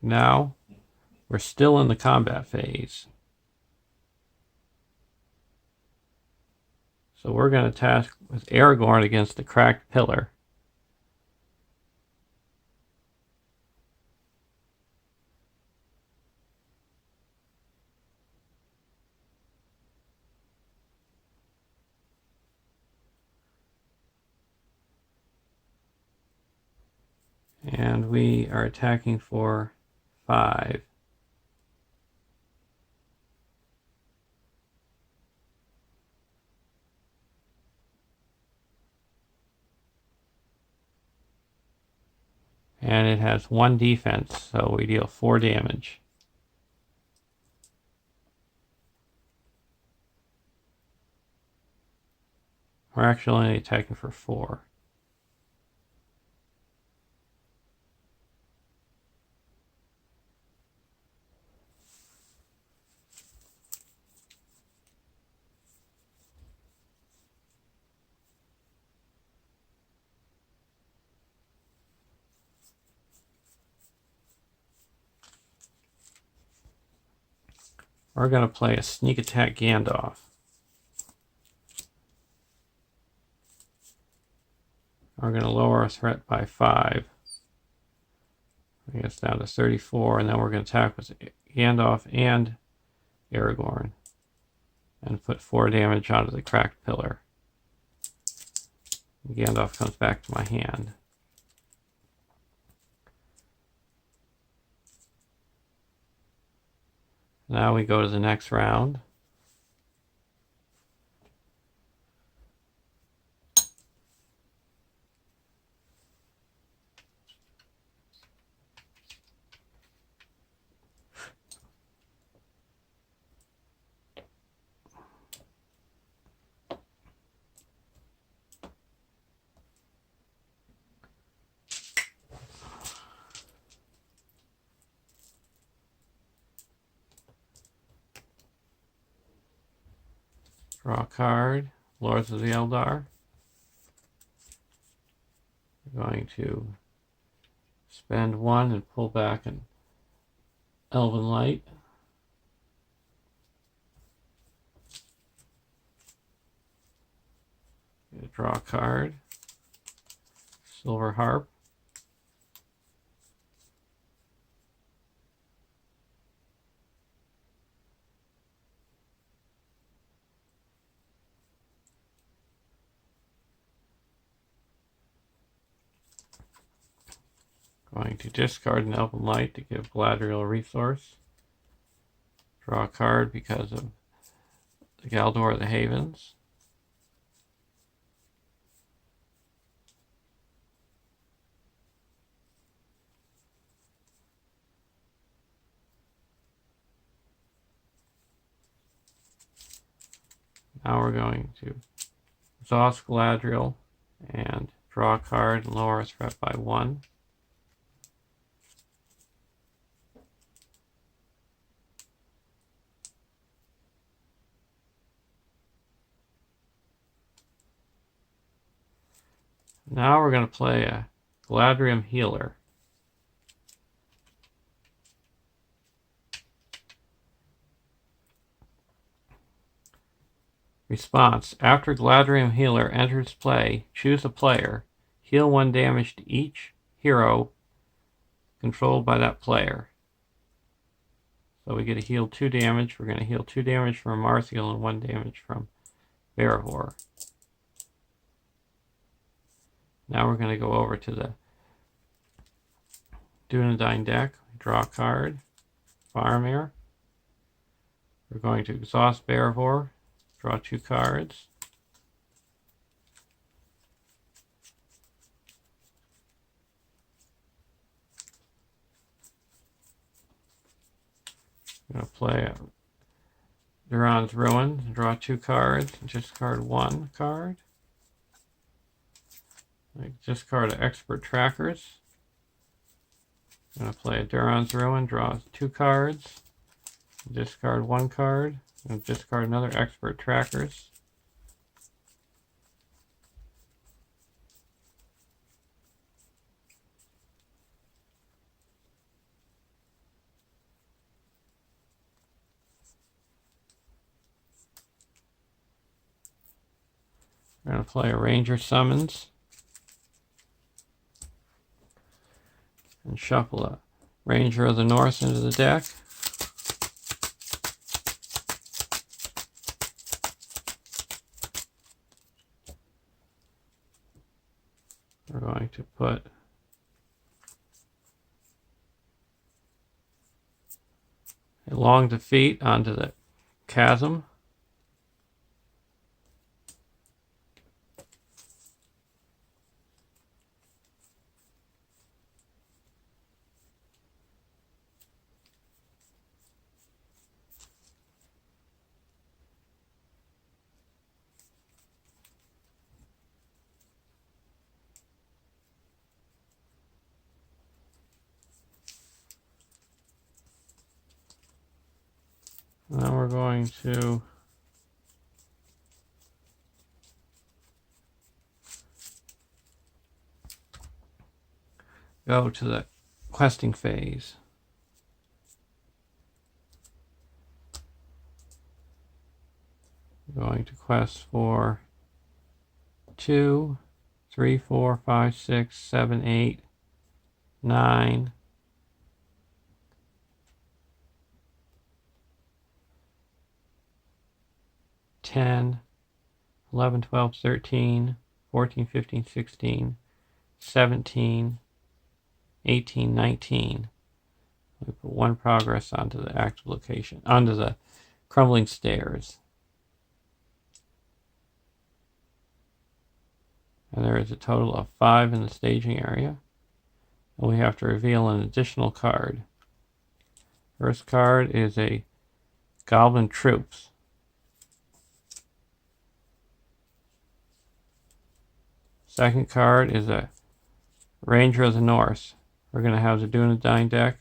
Now, we're still in the combat phase. So we're going to attack with Aragorn against the Cracked Pillar. And we are attacking for 5. And it has 1 defense, so we deal 4 damage. We're actually only attacking for 4. We're going to play a Sneak Attack Gandalf. We're going to lower our threat by 5. Bring us down to 34, and then we're going to attack with Gandalf and Aragorn. And put 4 damage onto the Cracked Pillar. Gandalf comes back to my hand. Now we go to the next round. Draw a card, Lords of the Eldar. We're going to spend 1 and pull back an Elven Light. Draw a card, Silver Harp. Going to discard an Elven Light to give Galadriel a resource. Draw a card because of the Galdor of the Havens. Now we're going to exhaust Galadriel and draw a card and lower our threat by 1. Now we're going to play a Galadriel Healer. Response: after Galadriel Healer enters play, choose a player. Heal 1 damage to each hero controlled by that player. So we get to heal 2 damage. We're going to heal 2 damage from Marthiel and 1 damage from Barahor. Now we're going to go over to the Dunedain deck. Draw a card. Faramir. We're going to exhaust Barahor. Draw 2 cards. I'm going to play Duran's Ruin. Draw 2 cards. Discard 1 card. Discard Expert Trackers. I'm going to play a Duran's Ruin. Draw 2 cards. Discard 1 card. And discard another Expert Trackers. We're going to play a Ranger Summons. And shuffle a Ranger of the North into the deck. We're going to put a Long Defeat onto the Chasm. Now we're going to go to the questing phase. We're going to quest for 2, 3, 4, 5, 6, 7, 8, 9, 10, 11, 12, 13, 14, 15, 16, 17, 18, 19. We put 1 progress onto the active location, onto the crumbling stairs. And there is a total of 5 in the staging area. And we have to reveal an additional card. First card is a Goblin Troops. Second card is a Ranger of the North. We're going to have the Dunedain deck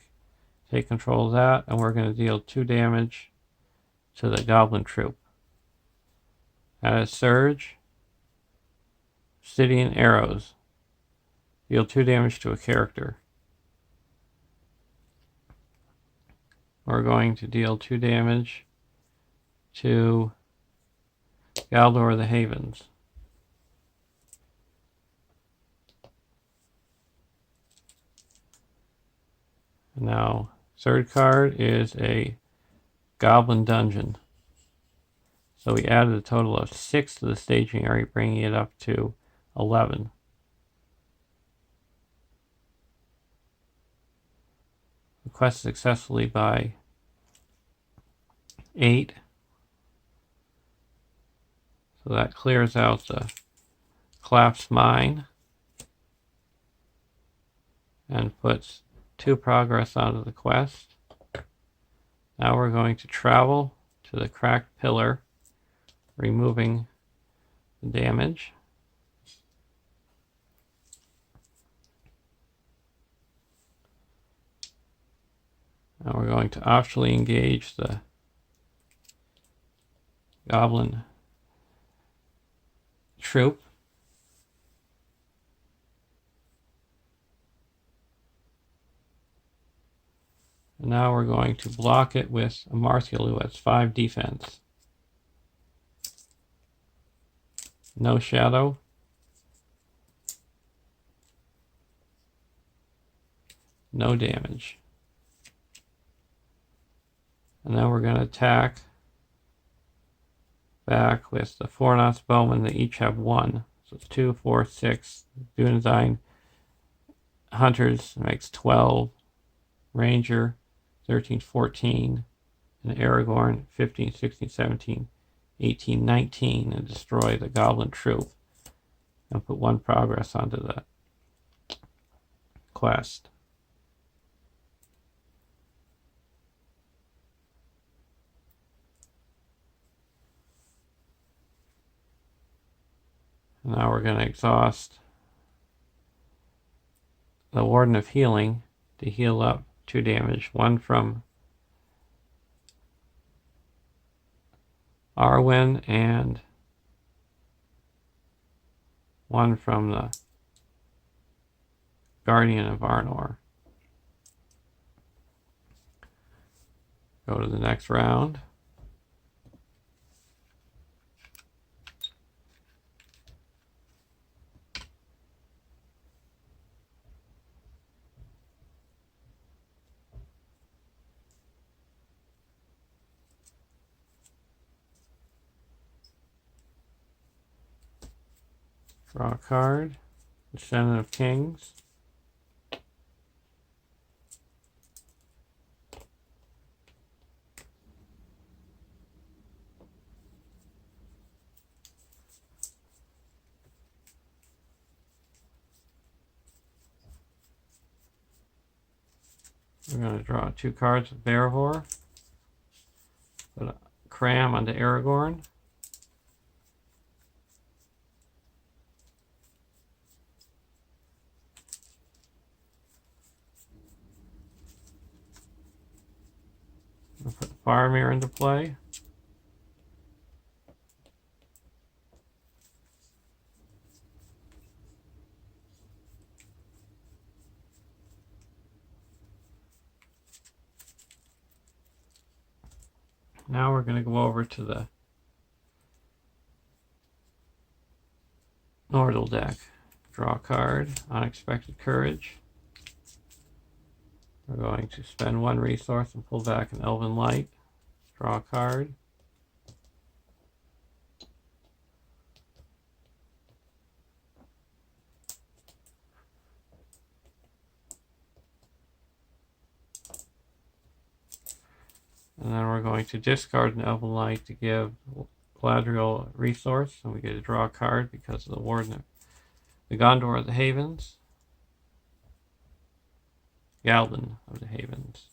take control of that, and we're going to deal 2 damage to the Goblin Troop. Add a Surge, Obsidian Arrows. Deal 2 damage to a character. We're going to deal 2 damage to Galdor of the Havens. Now, third card is a Goblin Dungeon. So we added a total of 6 to the staging area, bringing it up to 11. quest successfully by 8. So that clears out the collapsed mine and puts 2 progress onto the quest. Now we're going to travel to the cracked pillar, removing the damage. Now we're going to optionally engage the goblin troop. And now we're going to block it with a Martial who has 5 defense. No shadow. No damage. And then we're going to attack back with the 4-notch bowmen. They each have 1. So it's 2, 4, 6. Dunedain hunters makes 12. Ranger 13, 14. And Aragorn 15, 16, 17, 18, 19. And destroy the goblin troop. And put 1 progress onto the quest. Now we're going to exhaust the Warden of Healing to heal up 2 damage. 1 from Arwen and 1 from the Guardian of Arnor. Go to the next round. Draw a card. Descendant of Kings. We're going to draw 2 cards of Bearhor. Put a cram onto Aragorn. We'll put Faramir into play. Now we're going to go over to the Noldor deck. Draw a card, Unexpected Courage. We're going to spend 1 resource and pull back an Elven Light. Draw a card. And then we're going to discard an Elven Light to give Galadriel a resource. And we get to draw a card because of the Warden of the Gondor of the Havens. Galvin of the Havens.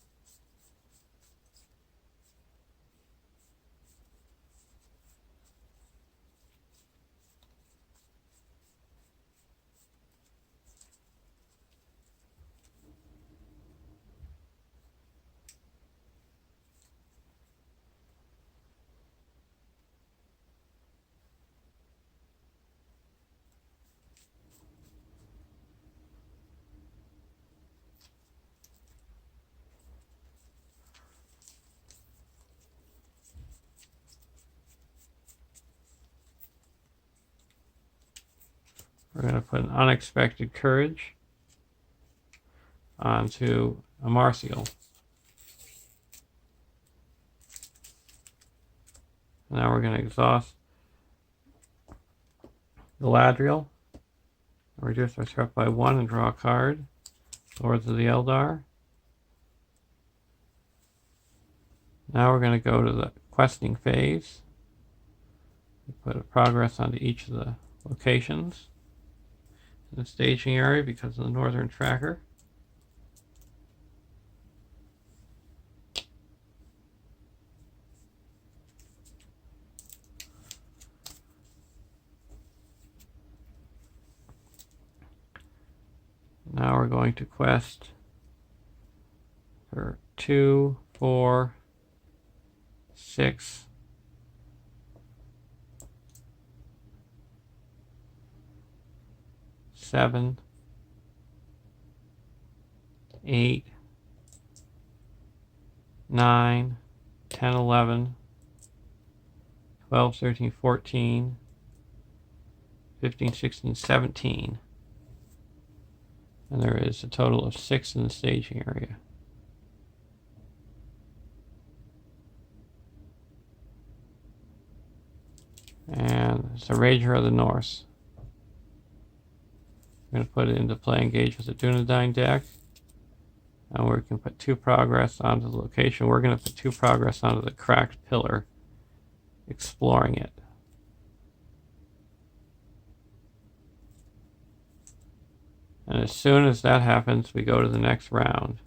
We're going to put an Unexpected Courage onto a Martial. Now we're going to exhaust Galadriel. Reduce our threat by 1 and draw a card. Lords of the Eldar. Now we're going to go to the questing phase. We put a progress onto each of the locations in the staging area because of the northern tracker. Now we're going to quest for 2, 4, 6, 7, 8, 9, 10, 11, 12, 13, 14, 15, 16, 17. And there is a total of 6 in the staging area. And it's a Rager of the North. We're going to put it into play, engage with the Dunedain deck. And we can put 2 progress onto the location. We're going to put 2 progress onto the cracked pillar, exploring it. And as soon as that happens, we go to the next round.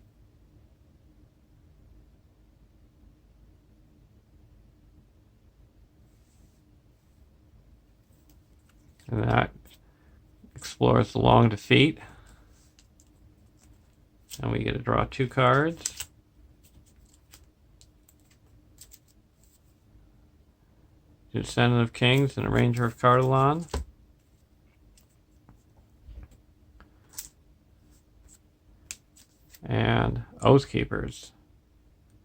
And that explores the long defeat. And we get to draw 2 cards. Descendant of Kings and a Ranger of Cardolan. And Oathkeepers.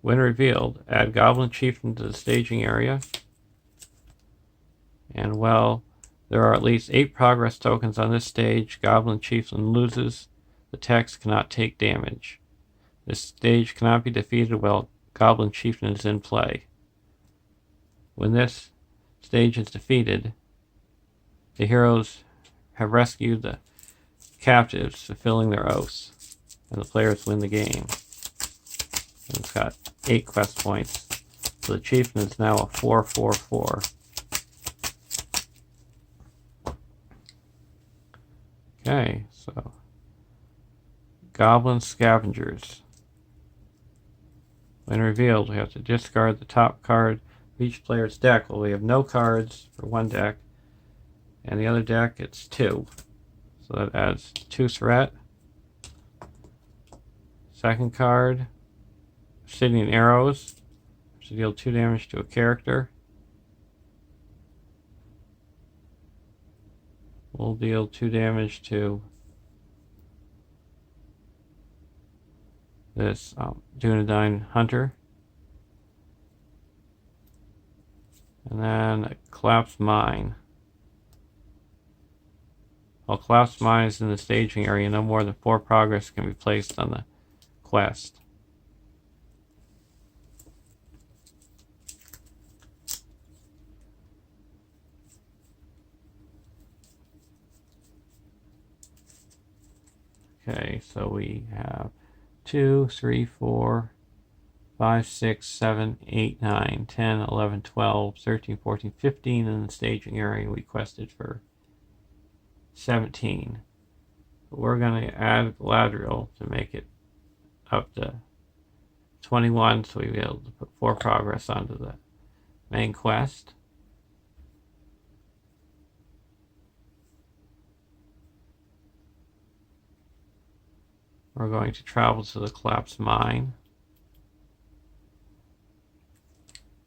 When revealed, add Goblin Chieftain to the staging area. And well, there are at least 8 progress tokens on this stage. Goblin Chieftain loses. The text cannot take damage. This stage cannot be defeated while Goblin Chieftain is in play. When this stage is defeated, the heroes have rescued the captives, fulfilling their oaths, and the players win the game. And it's got 8 quest points. So the Chieftain is now a 4/4/4. Okay, so Goblin Scavengers. When revealed, we have to discard the top card of each player's deck. Well, we have no cards for one deck, and the other deck it's 2. So that adds 2 threat. Second card, Obsidian Arrows, to deal 2 damage to a character. We'll deal 2 damage to this Dunedain Hunter. And then a Collapsed Mine. While Collapsed Mine is in the staging area, no more than 4 progress can be placed on the quest. Okay, so we have 2, 3, 4, 5, 6, 7, 8, 9, 10, 11, 12, 13, 14, 15 in the staging area. We quested for 17. But we're going to add Galadriel to make it up to 21, so we'll be able to put 4 progress onto the main quest. We're going to travel to the Collapsed Mine.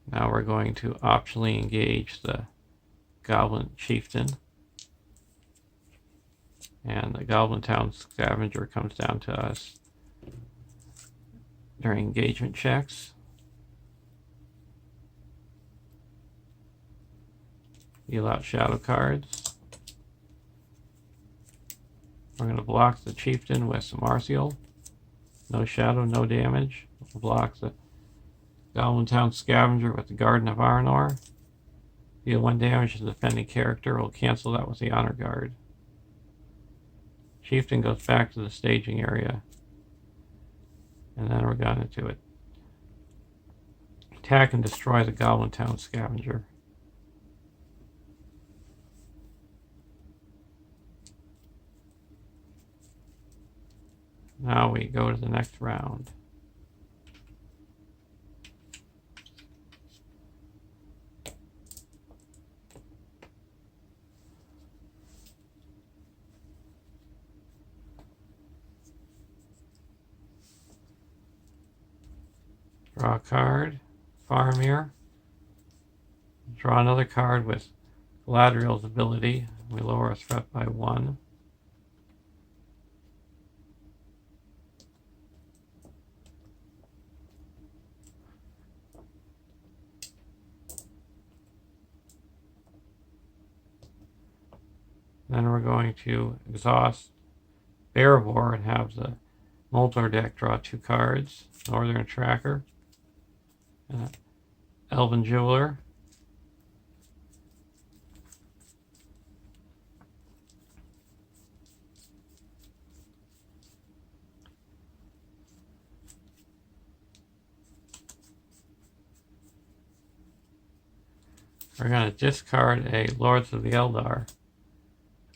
Now we're going to optionally engage the Goblin Chieftain. And the Goblin Town Scavenger comes down to us during engagement checks. Deal out shadow cards. We're going to block the Chieftain with some Martial. No shadow, no damage. We'll block the Goblin Town Scavenger with the Garden of Arnor. Deal 1 damage to the defending character. We'll cancel that with the Honor Guard. Chieftain goes back to the staging area. And then we're going to attack and destroy the Goblin Town Scavenger. Now we go to the next round. Draw a card, Faramir. Draw another card with Galadriel's ability. We lower our threat by 1. Then we're going to exhaust Erebor and have the Noldor deck draw 2 cards. Northern Tracker, and Elven Jeweler. We're going to discard a Lords of the Eldar.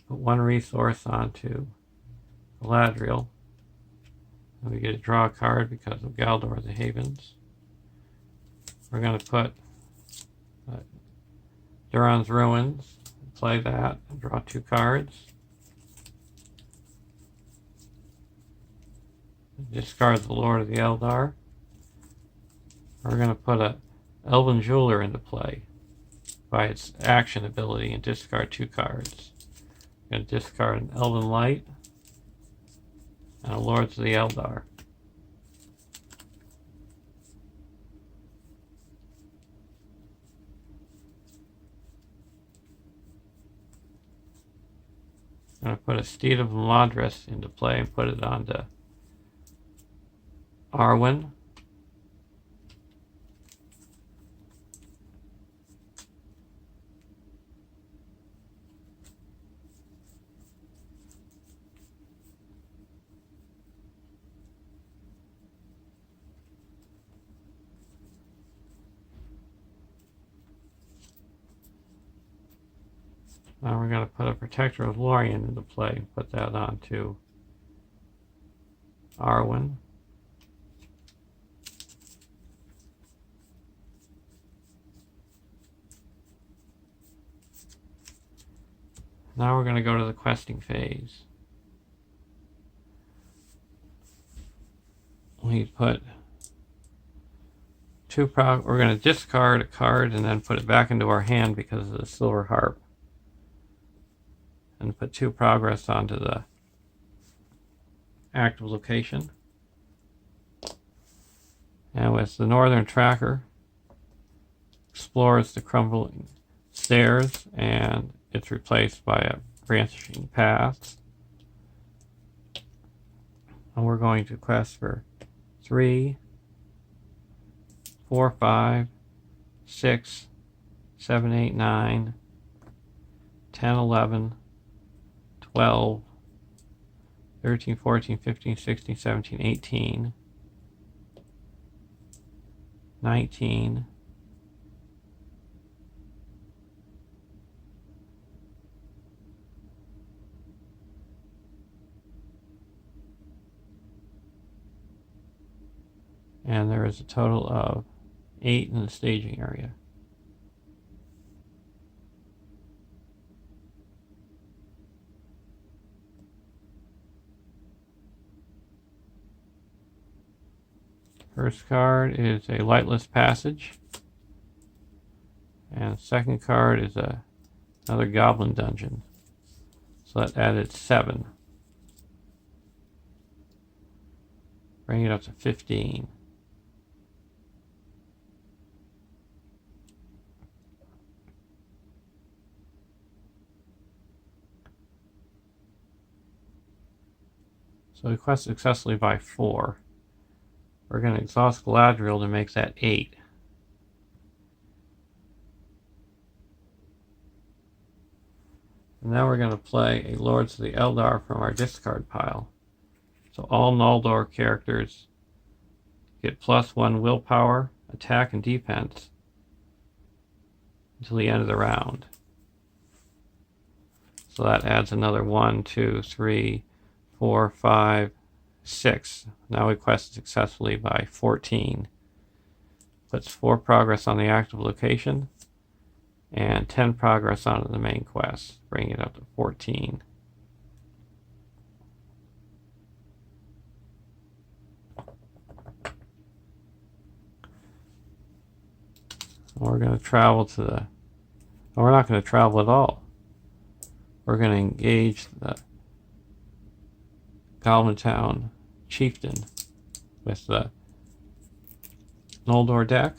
Put 1 resource onto Galadriel. And we get to draw a card because of Galdor the Havens. We're going to put Duran's Ruins, play that, and draw 2 cards. Discard the Lord of the Eldar. We're going to put a Elven Jeweler into play by its action ability and discard 2 cards. We're going to discard an Elven Light and a Lords of the Eldar. I'm going to put a Steed of Meladris into play and put it onto Arwen. Now we're going to put a Protector of Lorien into play and put that onto Arwen. Now we're going to go to the questing phase. We put we're going to discard a card and then put it back into our hand because of the Silver Harp. And put 2 progress onto the active location. And with the Northern Tracker, explores the crumbling stairs, and it's replaced by a branching path. And we're going to quest for 3, 4, 5, 6, 7, 8, 9, 10, 11, 12, 13, 14, 15, 16, 17, 18, 19, 8 and there is a total of 8 in the staging area. First card is a Lightless Passage, and second card is another Goblin Dungeon. So that added 7. Bring it up to 15. So we quest successfully by 4. We're going to exhaust Galadriel to make that 8. And now we're going to play a Lords of the Eldar from our discard pile. So all Noldor characters get +1 willpower attack and defense until the end of the round. So that adds another 1, 2, 3, 4, 5, 6. Now we quested successfully by 14. Puts 4 progress on the active location and 10 progress onto the main quest, bringing it up to 14. We're going to travel to the... Oh, we're not going to travel at all. We're going to engage the Goblin Town Chieftain with the Noldor deck.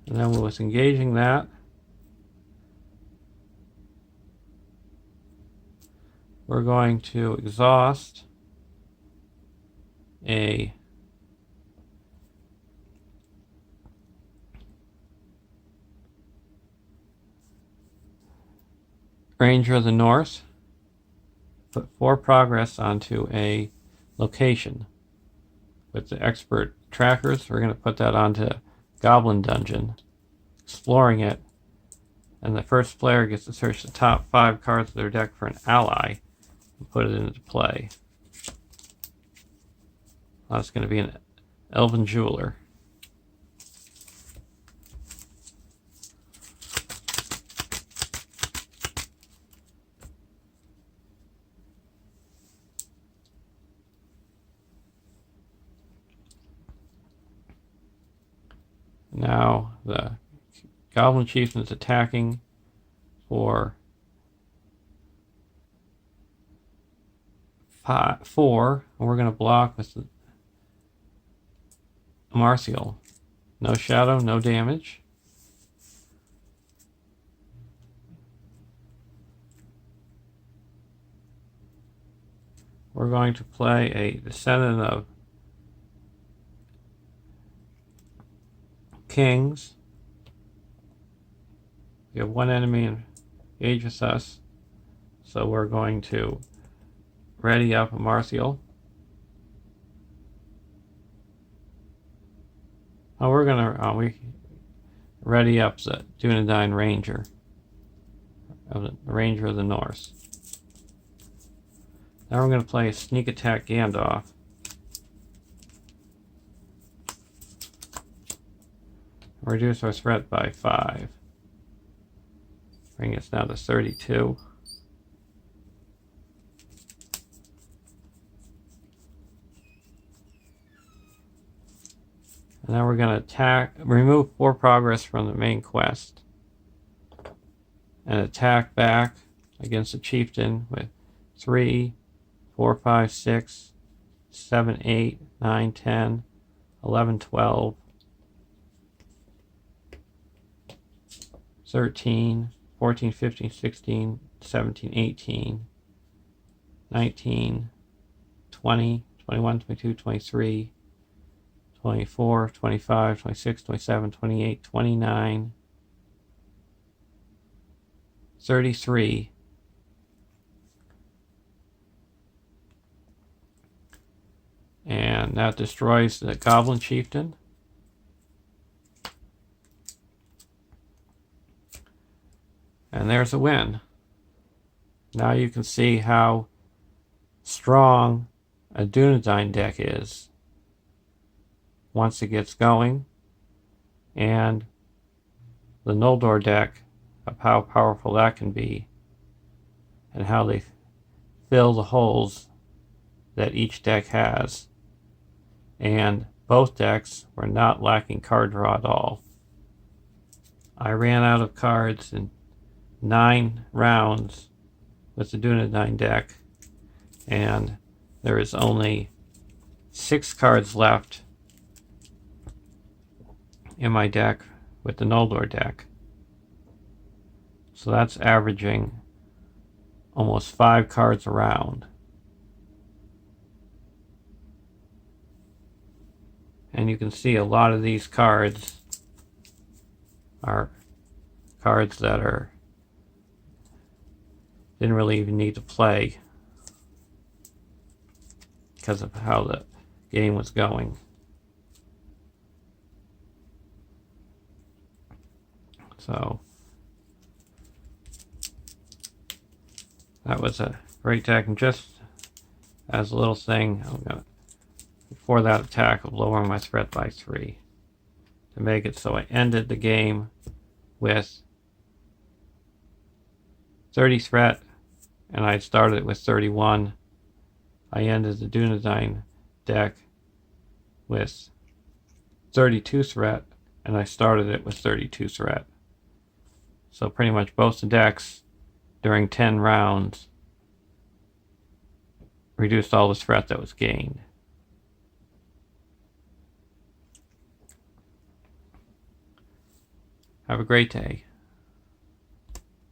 And then with engaging that, we're going to exhaust a Ranger of the North, put 4 progress onto a location. With the expert trackers, we're going to put that onto Goblin Dungeon, exploring it, and the first player gets to search the top 5 cards of their deck for an ally and put it into play. That's going to be an Elven Jeweler. Now the Goblin Chieftain is attacking for 4, and we're going to block with the Martial. No shadow, no damage. We're going to play a Descendant of Kings. We have 1 enemy engaged with us, so we're going to ready up a Martial. Oh, we're gonna we ready up the Dunedain Ranger, the Ranger of the North. Now we're gonna play a Sneak Attack Gandalf. Reduce our threat by 5. Bring us down to 32. And now we're going to attack, remove 4 progress from the main quest, and attack back against the Chieftain with 3, 4, 5, 6, 7, 8, 9, 10, 11, 12, 13, 14, 15, 16, 17, 18, 19, 20, 21, 22, 23, 24, 25, 26, 27, 28, 29, 33. And that destroys the Goblin Chieftain. And there's a win. Now you can see how strong a Dunedain deck is once it gets going, and the Noldor deck, of how powerful that can be, and how they fill the holes that each deck has. And both decks were not lacking card draw at all. I ran out of cards in 9 rounds with the Dunedain deck, and there is only 6 cards left in my deck with the Noldor deck. So that's averaging almost 5 cards a round. And you can see a lot of these cards are cards that didn't really even need to play because of how the game was going. So that was a great deck, and just as a little thing, I'm gonna, before that attack, of lowering my threat by 3 to make it so I ended the game with 30 threat, and I started it with 31. I ended the Dunedain deck with 32 threat, and I started it with 32 threat. So pretty much both the decks during 10 rounds reduced all the threat that was gained. Have a great day.